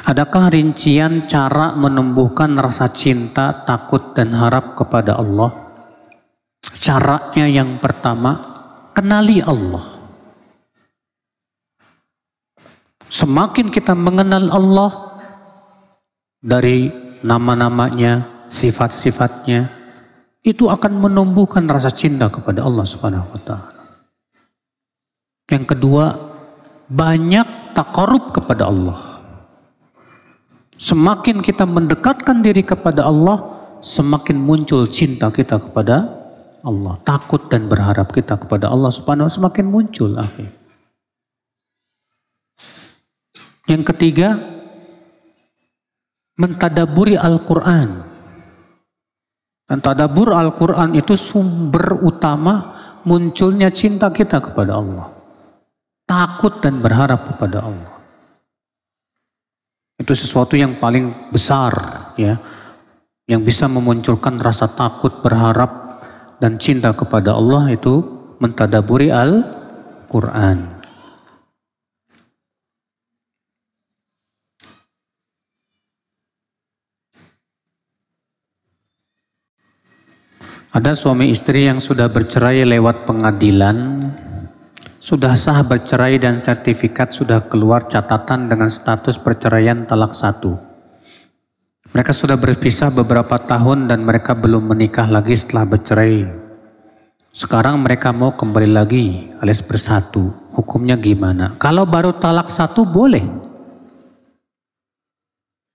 Adakah rincian cara menumbuhkan rasa cinta, takut, dan harap kepada Allah? Caranya yang pertama, kenali Allah. Semakin kita mengenal Allah dari nama-namanya, sifat-sifatnya, itu akan menumbuhkan rasa cinta kepada Allah Subhanahu wa Ta'ala. Yang kedua, banyak taqarrub kepada Allah. Semakin kita mendekatkan diri kepada Allah, semakin muncul cinta kita kepada Allah. Takut dan berharap kita kepada Allah Subhanahu wa Ta'ala semakin muncul. Yang ketiga, mentadaburi Al-Quran. Dan tadabur Al-Quran itu sumber utama munculnya cinta kita kepada Allah. Takut dan berharap kepada Allah. Itu sesuatu yang paling besar ya, yang bisa memunculkan rasa takut, berharap dan cinta kepada Allah itu mentadaburi Al-Quran. Ada suami istri yang sudah bercerai lewat pengadilan, sudah sah bercerai dan sertifikat sudah keluar catatan dengan status perceraian talak 1. Mereka sudah berpisah beberapa tahun dan mereka belum menikah lagi setelah bercerai. Sekarang mereka mau kembali lagi alias bersatu. Hukumnya gimana? Kalau baru talak 1 boleh.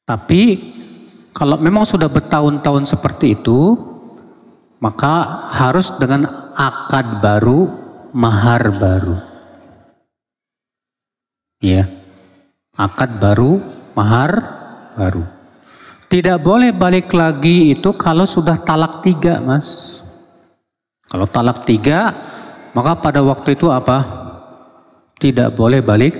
Tapi kalau memang sudah bertahun-tahun seperti itu, maka harus dengan akad baru, mahar baru. Ya. Akad baru, mahar baru. Tidak boleh balik lagi itu kalau sudah talak 3, Mas. Kalau talak 3, maka pada waktu itu apa? Tidak boleh balik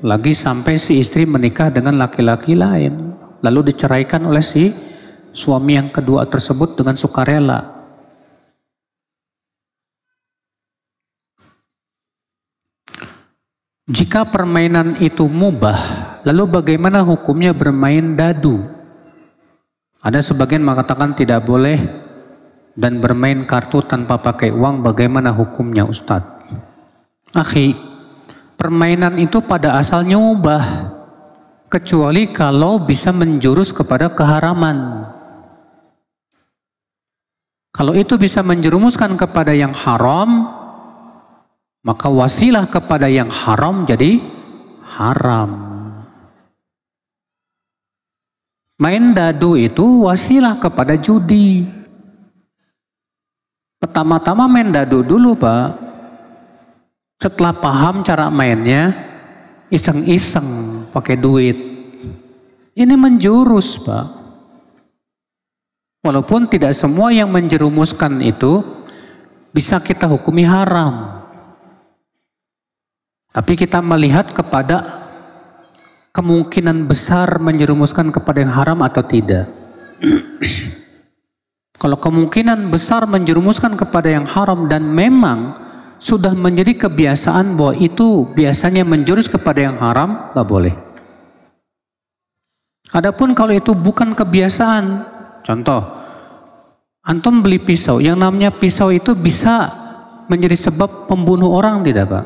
lagi sampai si istri menikah dengan laki-laki lain. Lalu diceraikan oleh si suami yang kedua tersebut dengan sukarela. Jika permainan itu mubah, lalu bagaimana hukumnya bermain dadu? Ada sebagian mengatakan tidak boleh dan bermain kartu tanpa pakai uang, bagaimana hukumnya Ustadz? Akhi, permainan itu pada asalnya mubah, kecuali kalau bisa menjurus kepada keharaman. Kalau itu bisa menjerumuskan kepada yang haram, maka wasilah kepada yang haram jadi haram. Main dadu itu wasilah kepada judi. Pertama-tama main dadu dulu Pak. Setelah paham cara mainnya, iseng-iseng pakai duit. Ini menjurus Pak. Walaupun tidak semua yang menjerumuskan itu bisa kita hukumi haram. Tapi kita melihat kepada kemungkinan besar menjerumuskan kepada yang haram atau tidak. Kalau kemungkinan besar menjerumuskan kepada yang haram dan memang sudah menjadi kebiasaan bahwa itu biasanya menjurus kepada yang haram, nggak boleh. Adapun kalau itu bukan kebiasaan, contoh, antum beli pisau, yang namanya pisau itu bisa menjadi sebab pembunuh orang tidak Pak?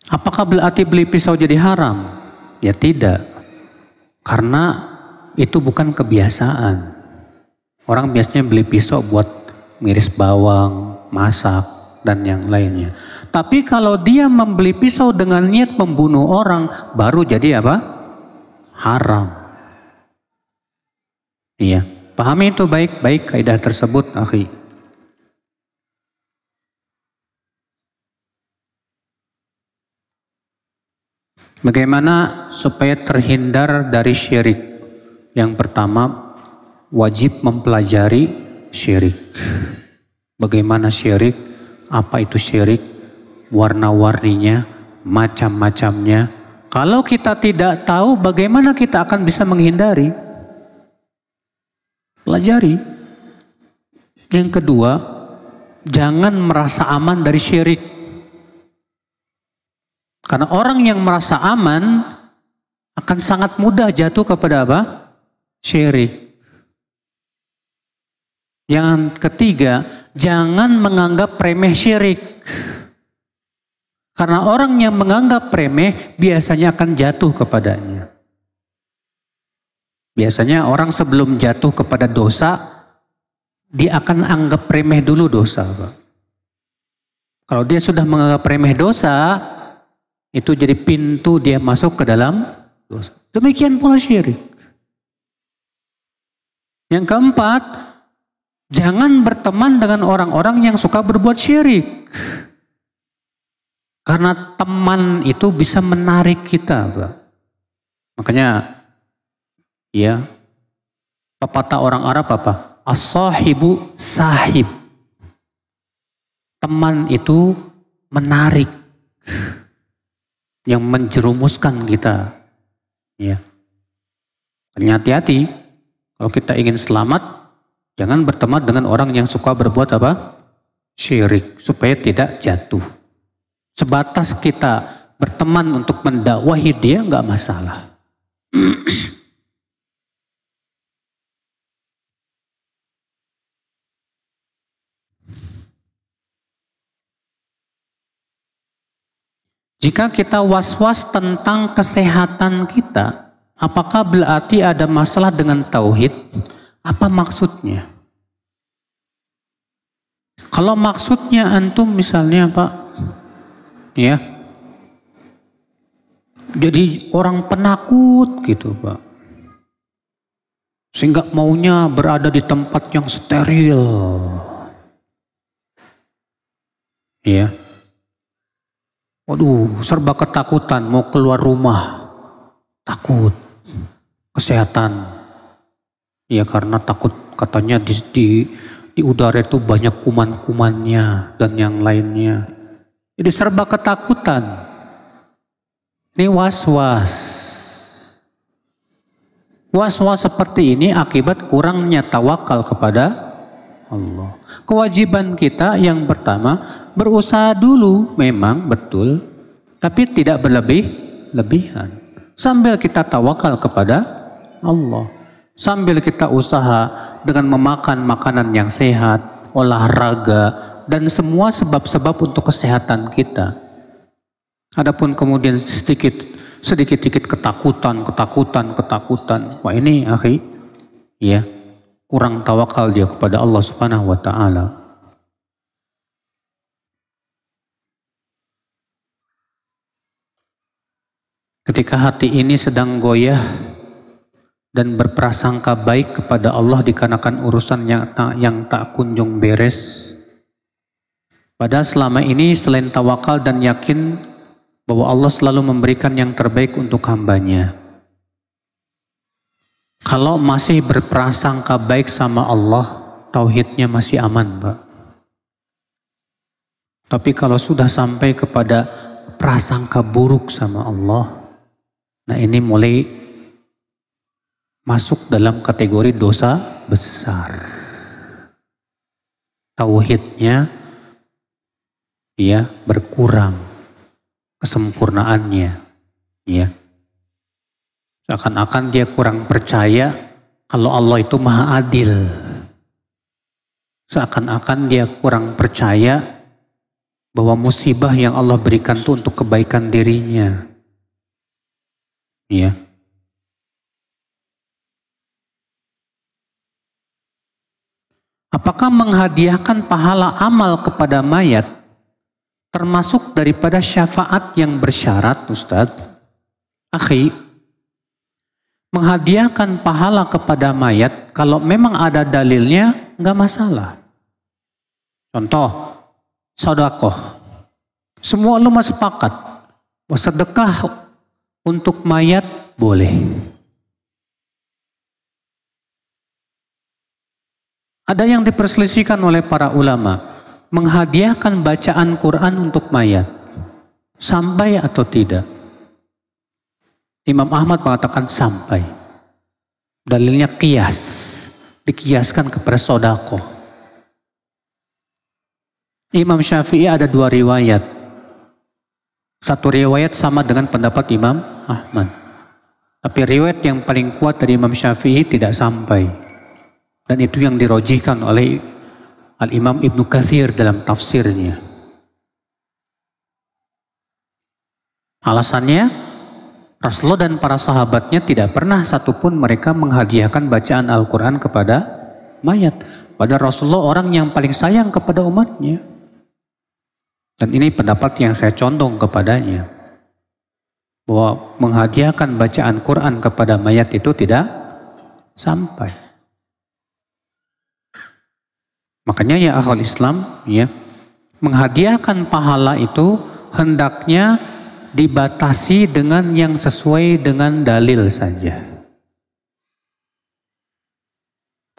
Apakah berarti beli pisau jadi haram? Ya tidak. Karena itu bukan kebiasaan. Orang biasanya beli pisau buat miris bawang, masak, dan yang lainnya. Tapi kalau dia membeli pisau dengan niat membunuh orang, baru jadi apa? Haram. Iya. Pahami itu baik-baik kaidah tersebut, akhi. Bagaimana supaya terhindar dari syirik? Yang pertama, wajib mempelajari syirik. Bagaimana syirik? Apa itu syirik? Warna-warninya, macam-macamnya. Kalau kita tidak tahu, bagaimana kita akan bisa menghindari? Pelajari. Yang kedua, jangan merasa aman dari syirik. Karena orang yang merasa aman akan sangat mudah jatuh kepada apa? Syirik. Yang ketiga, jangan menganggap remeh syirik. Karena orang yang menganggap remeh biasanya akan jatuh kepadanya. Biasanya orang sebelum jatuh kepada dosa, dia akan anggap remeh dulu dosa. Pak. Kalau dia sudah menganggap remeh dosa, itu jadi pintu dia masuk ke dalam dosa. Demikian pula syirik. Yang keempat, jangan berteman dengan orang-orang yang suka berbuat syirik. Karena teman itu bisa menarik kita, Pak. Makanya, ya, pepatah orang Arab apa? As-sahibu sahib. Teman itu menarik. Yang menjerumuskan kita. Ya. Hati-hati. Kalau kita ingin selamat, jangan berteman dengan orang yang suka berbuat apa? Syirik. Supaya tidak jatuh. Sebatas kita berteman untuk mendakwahi dia, nggak masalah. Jika kita was-was tentang kesehatan kita, apakah berarti ada masalah dengan tauhid? Apa maksudnya? Kalau maksudnya antum misalnya Pak, ya, jadi orang penakut gitu Pak, sehingga maunya berada di tempat yang steril, ya. Waduh, serba ketakutan, mau keluar rumah, takut, kesehatan. Ya karena takut katanya di udara itu banyak kuman-kumannya dan yang lainnya. Jadi serba ketakutan. Ini was-was. Was-was seperti ini akibat kurangnya tawakal kepada Allah. Kewajiban kita yang pertama, berusaha dulu memang betul, tapi tidak berlebihan. Sambil kita tawakal kepada Allah. Sambil kita usaha dengan memakan makanan yang sehat, olahraga, dan semua sebab-sebab untuk kesehatan kita. Adapun kemudian sedikit-sedikit ketakutan. Wah ini akhi, ya. Kurang tawakal dia kepada Allah Subhanahu wa Ta'ala. Ketika hati ini sedang goyah, dan berprasangka baik kepada Allah dikarenakan urusan yang tak kunjung beres. Padahal selama ini selain tawakal dan yakin bahwa Allah selalu memberikan yang terbaik untuk hambanya. Kalau masih berprasangka baik sama Allah, tauhidnya masih aman, Pak. Tapi kalau sudah sampai kepada prasangka buruk sama Allah, nah ini mulai masuk dalam kategori dosa besar. Tauhidnya ya berkurang kesempurnaannya, ya. Seakan-akan dia kurang percaya kalau Allah itu maha adil. Seakan-akan dia kurang percaya bahwa musibah yang Allah berikan itu untuk kebaikan dirinya. Ya. Apakah menghadiahkan pahala amal kepada mayat termasuk daripada syafaat yang bersyarat, Ustadz? Akhi, menghadiahkan pahala kepada mayat kalau memang ada dalilnya nggak masalah. Contoh, sedekah. Semua ulama sepakat bahwa sedekah untuk mayat boleh. Ada yang diperselisihkan oleh para ulama, menghadiahkan bacaan Quran untuk mayat, sampai atau tidak? Imam Ahmad mengatakan sampai. Dalilnya qiyas, dikiaskan kepada sedekah. Imam Syafi'i ada dua riwayat. Satu riwayat sama dengan pendapat Imam Ahmad. Tapi riwayat yang paling kuat dari Imam Syafi'i tidak sampai. Dan itu yang dirojihkan oleh Al-Imam Ibnu Katsir dalam tafsirnya. Alasannya, Rasulullah dan para sahabatnya tidak pernah satupun mereka menghadiahkan bacaan Al-Quran kepada mayat. Padahal Rasulullah orang yang paling sayang kepada umatnya. Dan ini pendapat yang saya condong kepadanya. Bahwa menghadiahkan bacaan Quran kepada mayat itu tidak sampai. Makanya ya akhwal Islam, ya, menghadiahkan pahala itu hendaknya dibatasi dengan yang sesuai dengan dalil saja.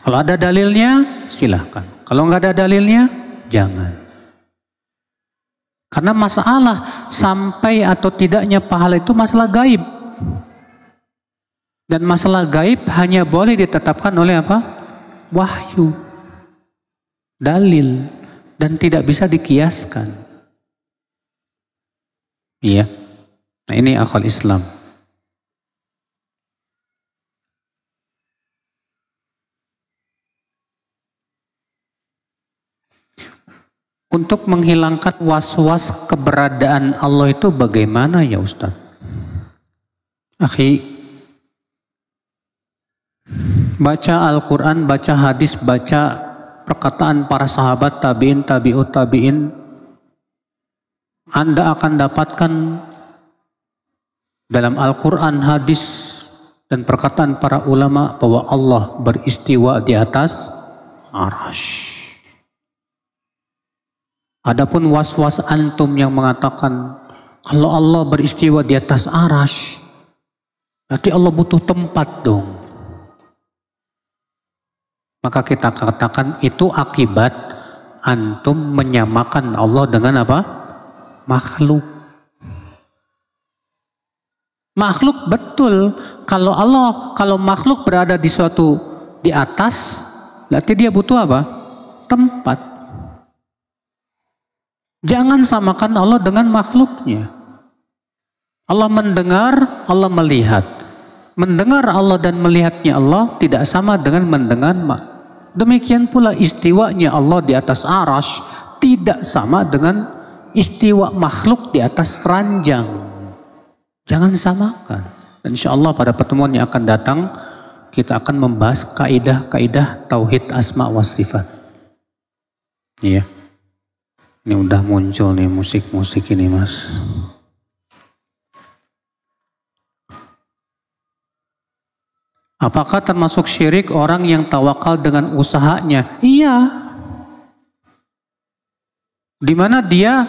Kalau ada dalilnya, silahkan. Kalau nggak ada dalilnya, jangan. Karena masalah sampai atau tidaknya pahala itu masalah gaib. Dan masalah gaib hanya boleh ditetapkan oleh apa? Wahyu. Dalil. Dan tidak bisa dikiaskan. Iya. Nah ini akal Islam. Untuk menghilangkan was-was keberadaan Allah itu bagaimana ya Ustaz? Akhi, baca Al-Quran, baca hadis, baca perkataan para sahabat, tabi'in, tabi'ut, tabi'in, Anda akan dapatkan dalam Al-Quran, hadis, dan perkataan para ulama bahwa Allah beristiwa di atas arasy. Adapun was-was antum yang mengatakan kalau Allah beristiwa di atas arasy, berarti Allah butuh tempat dong. Maka kita katakan itu akibat antum menyamakan Allah dengan apa? Makhluk. Makhluk betul. Kalau makhluk berada di atas, berarti dia butuh apa? Tempat. Jangan samakan Allah dengan makhluknya. Allah mendengar, Allah melihat. Mendengar Allah dan melihatnya Allah tidak sama dengan mendengar. Demikian pula istiwanya Allah di atas arasy tidak sama dengan istiwa makhluk di atas ranjang. Jangan samakan. Insyaallah pada pertemuan yang akan datang kita akan membahas kaidah-kaidah tauhid asma wa sifat. Iya. Ini udah muncul nih musik-musik ini Mas. Apakah termasuk syirik orang yang tawakal dengan usahanya? Iya. Di mana dia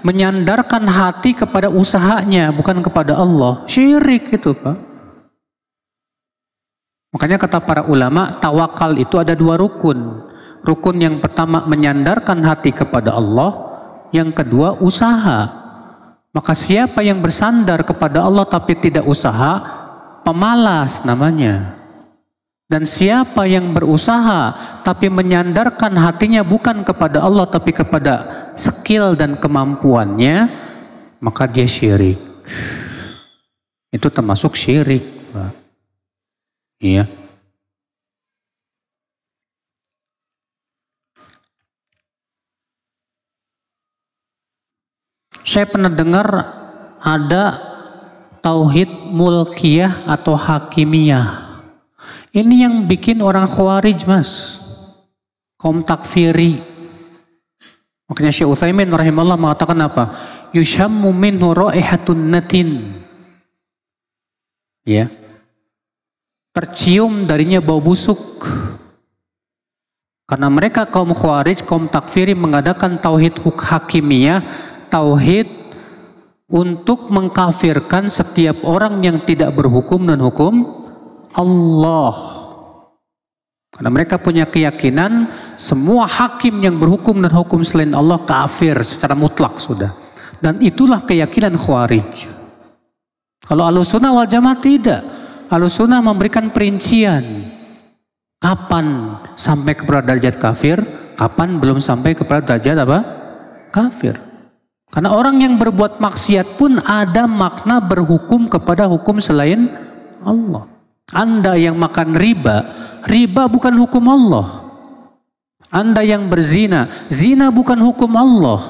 menyandarkan hati kepada usahanya, bukan kepada Allah. Syirik itu, Pak. Makanya kata para ulama, tawakal itu ada 2 rukun. Rukun yang pertama menyandarkan hati kepada Allah, yang kedua usaha. Maka siapa yang bersandar kepada Allah tapi tidak usaha, pemalas namanya. Dan siapa yang berusaha tapi menyandarkan hatinya bukan kepada Allah tapi kepada skill dan kemampuannya, maka dia syirik. Itu termasuk syirik, Pak. Iya. Saya pernah dengar ada tauhid mulkiyah atau hakimiyah. Ini yang bikin orang khawarij, Mas. Kaum takfiri. Makanya Syekh Utsaimin rahimahullah mengatakan apa? Yushammu minhu raihatun natin. Ya. Tercium darinya bau busuk. Karena mereka kaum khawarij, kaum takfiri mengadakan tauhid hakimiyah, tauhid untuk mengkafirkan setiap orang yang tidak berhukum dan hukum Allah. Karena mereka punya keyakinan semua hakim yang berhukum dan hukum selain Allah kafir secara mutlak sudah. Dan itulah keyakinan khawarij. Kalau Ahlussunnah wal Jamaah tidak. Ahlussunnah memberikan perincian. Kapan sampai kepada derajat kafir, kapan belum sampai kepada derajat apa? Kafir. Karena orang yang berbuat maksiat pun ada makna berhukum kepada hukum selain Allah. Anda yang makan riba, riba bukan hukum Allah. Anda yang berzina, zina bukan hukum Allah.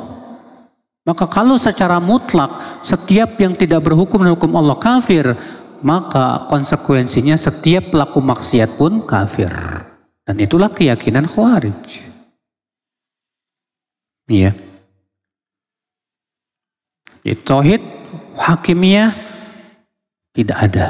Maka kalau secara mutlak setiap yang tidak berhukum dengan hukum Allah kafir, maka konsekuensinya setiap pelaku maksiat pun kafir. Dan itulah keyakinan khawarij. Iya. Di tauhid hakimiyah tidak ada.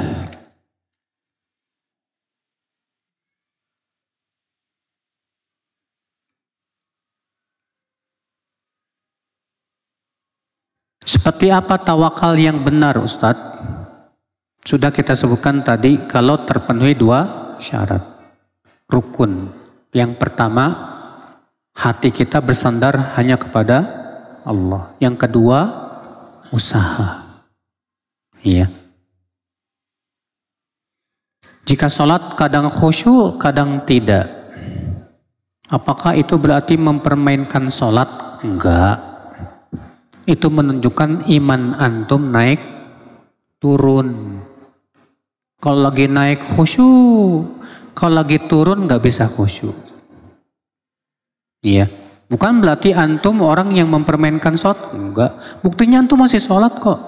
Seperti apa tawakal yang benar, Ustadz? Sudah kita sebutkan tadi kalau terpenuhi 2 syarat. Rukun. Yang pertama, hati kita bersandar hanya kepada Allah. Yang kedua, usaha. Iya. Jika sholat kadang khusyuk, kadang tidak. Apakah itu berarti mempermainkan sholat? Enggak. Itu menunjukkan iman antum naik turun. Kalau lagi naik khusyuk, kalau lagi turun nggak bisa khusyuk. Iya. Bukan berarti antum orang yang mempermainkan sholat. Enggak. Buktinya antum masih sholat kok.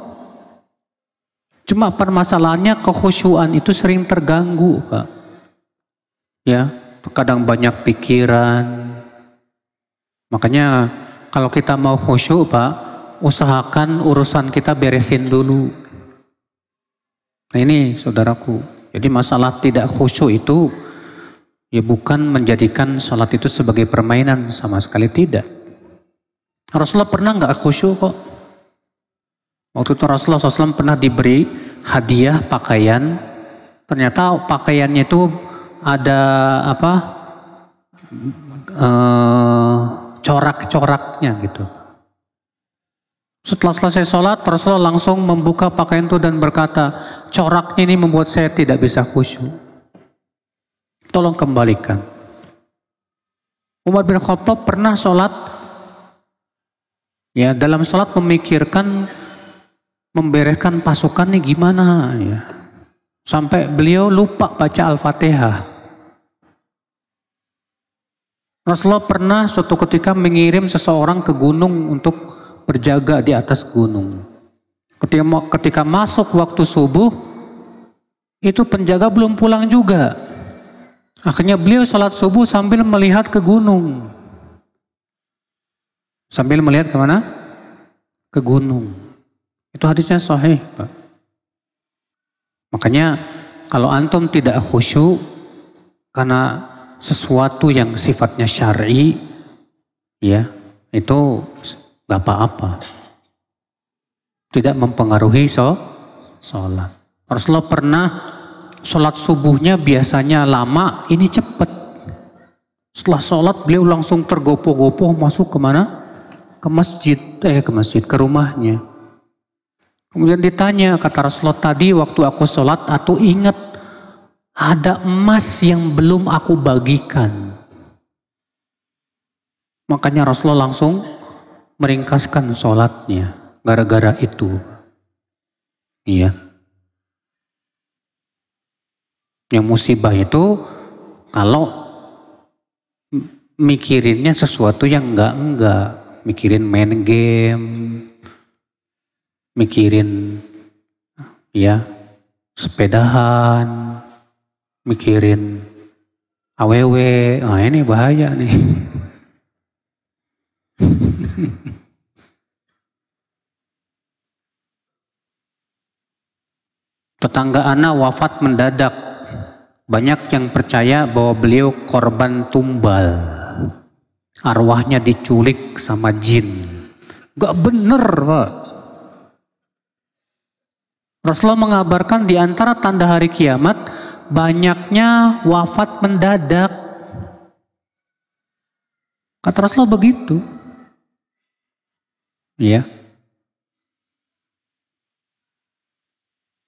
Cuma permasalahannya kekhusyuan itu sering terganggu, Pak. Ya, kadang banyak pikiran. Makanya kalau kita mau khusyuk, Pak, usahakan urusan kita beresin dulu. Nah ini saudaraku. Jadi masalah tidak khusyuk itu ya bukan menjadikan sholat itu sebagai permainan, sama sekali tidak. Rasulullah pernah nggak khusyuk kok. Waktu itu Rasulullah SAW pernah diberi hadiah pakaian. Ternyata pakaiannya itu ada apa? Corak-coraknya gitu. Setelah selesai sholat, Rasulullah langsung membuka pakaian itu dan berkata, coraknya ini membuat saya tidak bisa khusyuk. Tolong kembalikan. Umar bin Khattab pernah sholat, ya dalam sholat memikirkan, membereskan pasukannya gimana ya. Sampai beliau lupa baca Al-Fatihah. Rasulullah pernah suatu ketika mengirim seseorang ke gunung untuk berjaga di atas gunung. Ketika masuk waktu subuh, itu penjaga belum pulang juga. Akhirnya beliau sholat subuh sambil melihat ke gunung. Sambil melihat kemana? Ke gunung. Itu hadisnya sahih, Pak. Makanya Kalau antum tidak khusyuk karena sesuatu yang sifatnya syar'i, ya itu nggak apa-apa. Tidak mempengaruhi sholat. Rasulullah pernah sholat subuhnya biasanya lama, ini cepat. Setelah sholat beliau langsung tergopoh-gopoh masuk kemana? Ke masjid, ke rumahnya. Kemudian ditanya, kata Rasulullah, tadi waktu aku sholat, aku ingat ada emas yang belum aku bagikan. Makanya Rasulullah langsung meringkaskan sholatnya. Gara-gara itu. Iya. Yang musibah itu kalau mikirinnya sesuatu yang enggak. Mikirin main game. Mikirin ya sepedahan, mikirin AWW, ini bahaya nih. Tetangga anak wafat mendadak, banyak yang percaya bahwa beliau korban tumbal, arwahnya diculik sama jin. Gak bener Pak. Rasulullah mengabarkan di antara tanda hari kiamat banyaknya wafat mendadak. Kata Rasulullah begitu. Iya.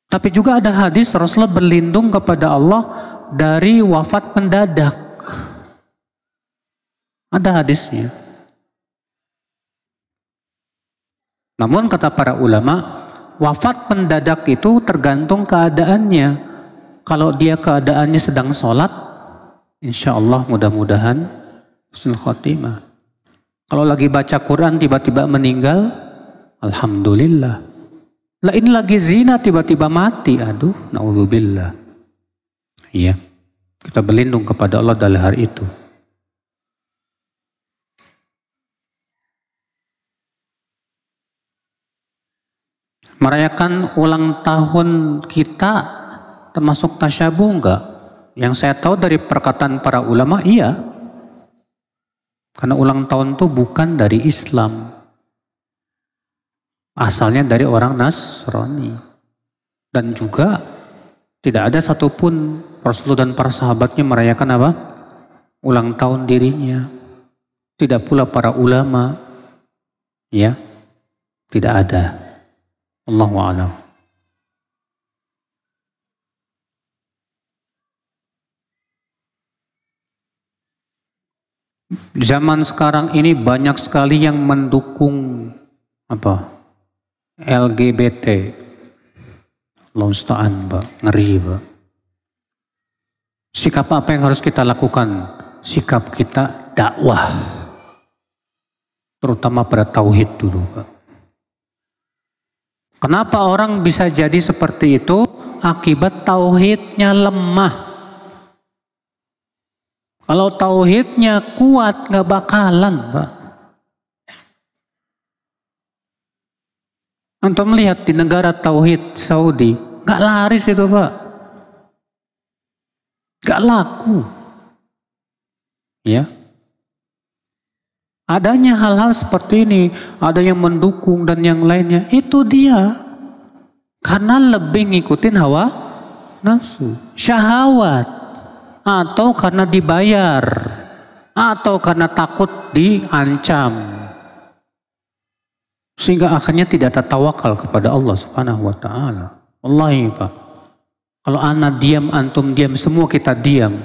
Tapi juga ada hadis Rasulullah berlindung kepada Allah dari wafat mendadak. Ada hadisnya. Namun kata para ulama, wafat mendadak itu tergantung keadaannya. Kalau dia keadaannya sedang sholat, insya Allah mudah-mudahan husnul khotimah. Kalau lagi baca Quran tiba-tiba meninggal, alhamdulillah. Lah ini lagi zina tiba-tiba mati, aduh, naudzubillah. Iya, kita berlindung kepada Allah dalam hari itu. Merayakan ulang tahun kita termasuk tasyabuh enggak? Yang saya tahu dari perkataan para ulama, iya. Karena ulang tahun itu bukan dari Islam. Asalnya dari orang Nasrani. Dan juga tidak ada satupun Rasulullah dan para sahabatnya merayakan apa? Ulang tahun dirinya. Tidak pula para ulama. Ya, tidak ada. Allahu a'lam. Zaman sekarang ini banyak sekali yang mendukung apa? LGBT. Allah musta'an, Pak. Ngeri, Pak. Sikap apa yang harus kita lakukan? Sikap kita dakwah. Terutama pada tauhid dulu, Pak. Kenapa orang bisa jadi seperti itu? Akibat tauhidnya lemah. Kalau tauhidnya kuat, nggak bakalan, Pak. Antum melihat di negara tauhid Saudi, nggak laris itu Pak. Nggak laku. Ya. Adanya hal-hal seperti ini, ada yang mendukung dan yang lainnya, itu dia. Karena lebih ngikutin hawa nafsu, syahwat, atau karena dibayar, atau karena takut diancam. Sehingga akhirnya tidak tertawakal kepada Allah Subhanahu wa ta'ala. Wallahi Pak. Kalau anak diam, antum diam, semua kita diam.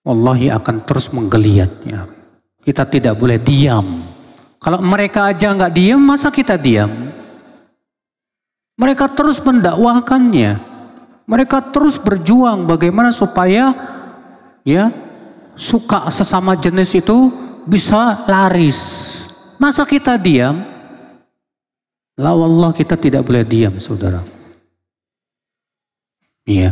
Wallahi akan terus menggeliat. Ya. Kita tidak boleh diam. Kalau mereka aja nggak diam, masa kita diam? Mereka terus mendakwahkannya. Mereka terus berjuang bagaimana supaya ya suka sesama jenis itu bisa laris. Masa kita diam? La wallah kita tidak boleh diam, saudara. Iya.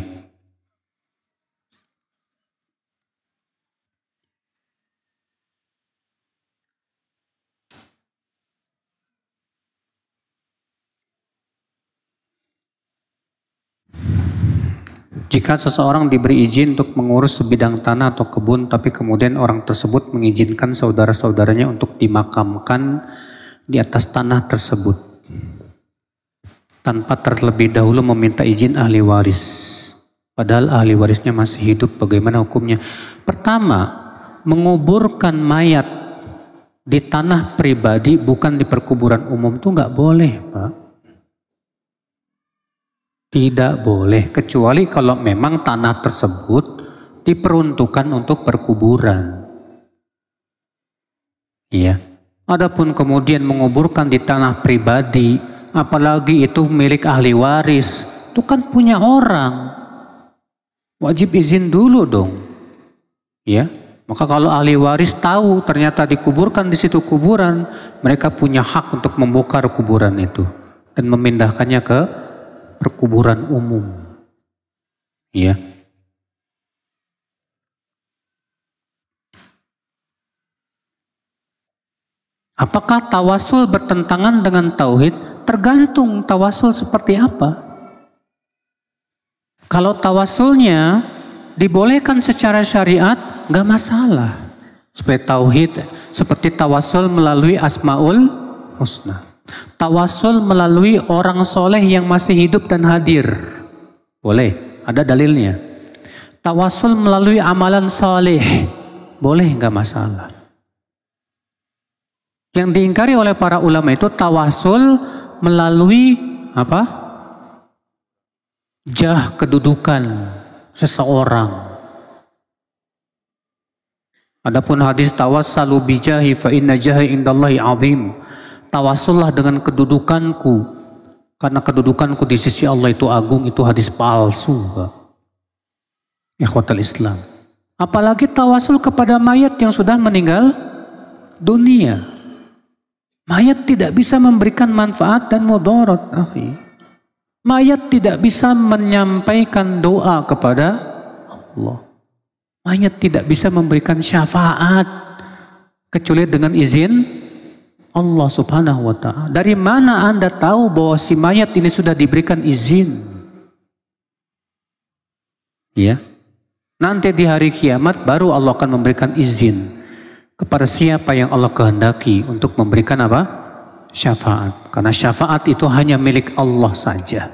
Jika seseorang diberi izin untuk mengurus sebidang tanah atau kebun, tapi kemudian orang tersebut mengizinkan saudara-saudaranya untuk dimakamkan di atas tanah tersebut, tanpa terlebih dahulu meminta izin ahli waris. Padahal ahli warisnya masih hidup, bagaimana hukumnya? Pertama, menguburkan mayat di tanah pribadi bukan di perkuburan umum itu nggak boleh, Pak. Tidak boleh, kecuali kalau memang tanah tersebut diperuntukkan untuk perkuburan. Iya. Adapun kemudian menguburkan di tanah pribadi, apalagi itu milik ahli waris, itu kan punya orang. Wajib izin dulu dong. Ya. Maka kalau ahli waris tahu ternyata dikuburkan di situ kuburan, mereka punya hak untuk membongkar kuburan itu dan memindahkannya ke perkuburan umum. Ya. Apakah tawasul bertentangan dengan tauhid? Tergantung tawasul seperti apa. Kalau tawasulnya dibolehkan secara syariat, nggak masalah. Seperti tauhid, seperti tawasul melalui Asmaul Husna. Tawasul melalui orang soleh yang masih hidup dan hadir. Boleh, ada dalilnya. Tawasul melalui amalan soleh. Boleh, nggak masalah. Yang diingkari oleh para ulama itu tawasul melalui apa? Jah, kedudukan seseorang. Adapun hadis tawassalu bijahi fa inna jahi indallahi azim. Tawasullah dengan kedudukanku, karena kedudukanku di sisi Allah itu agung, itu hadis palsu. Ikhwatal Islam. Apalagi tawasul kepada mayat yang sudah meninggal dunia. Mayat tidak bisa memberikan manfaat dan mudarat. Mayat tidak bisa menyampaikan doa kepada Allah. Mayat tidak bisa memberikan syafaat kecuali dengan izin Allah subhanahu wa ta'ala. Dari mana Anda tahu bahwa si mayat ini sudah diberikan izin? Ya. Nanti di hari kiamat baru Allah akan memberikan izin kepada siapa yang Allah kehendaki untuk memberikan apa? Syafaat. Karena syafaat itu hanya milik Allah saja.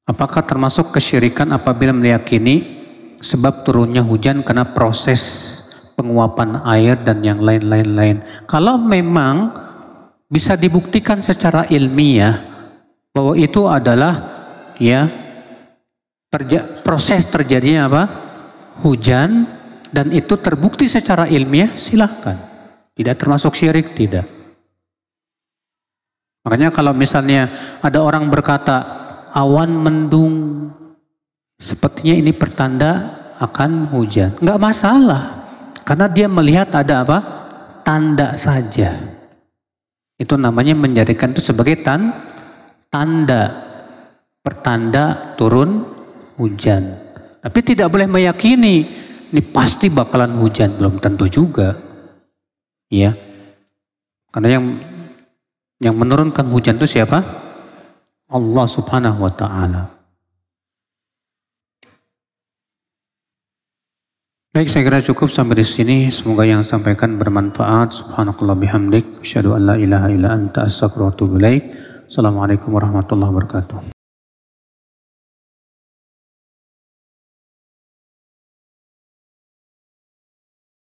Apakah termasuk kesyirikan apabila meyakini sebab turunnya hujan karena proses penguapan air dan yang lain-lain. Kalau memang bisa dibuktikan secara ilmiah bahwa itu adalah ya proses terjadinya apa? Hujan, dan itu terbukti secara ilmiah, silahkan. Tidak termasuk syirik, tidak. Makanya kalau misalnya ada orang berkata awan mendung, sepertinya ini pertanda akan hujan. Enggak masalah. Karena dia melihat ada apa? Tanda saja. Itu namanya menjadikan itu sebagai tanda. Pertanda turun hujan. Tapi tidak boleh meyakini ini pasti bakalan hujan. Belum tentu juga. Ya. Karena yang menurunkan hujan itu siapa? Allah subhanahu wa ta'ala. Baik, saya kira cukup sampai di sini. Semoga yang sampaikan bermanfaat. Subhanakallah bihamdik. Asyhadu an la ilaha illa anta astaghfiruka wa atubu ilaik. Assalamualaikum warahmatullahi wabarakatuh.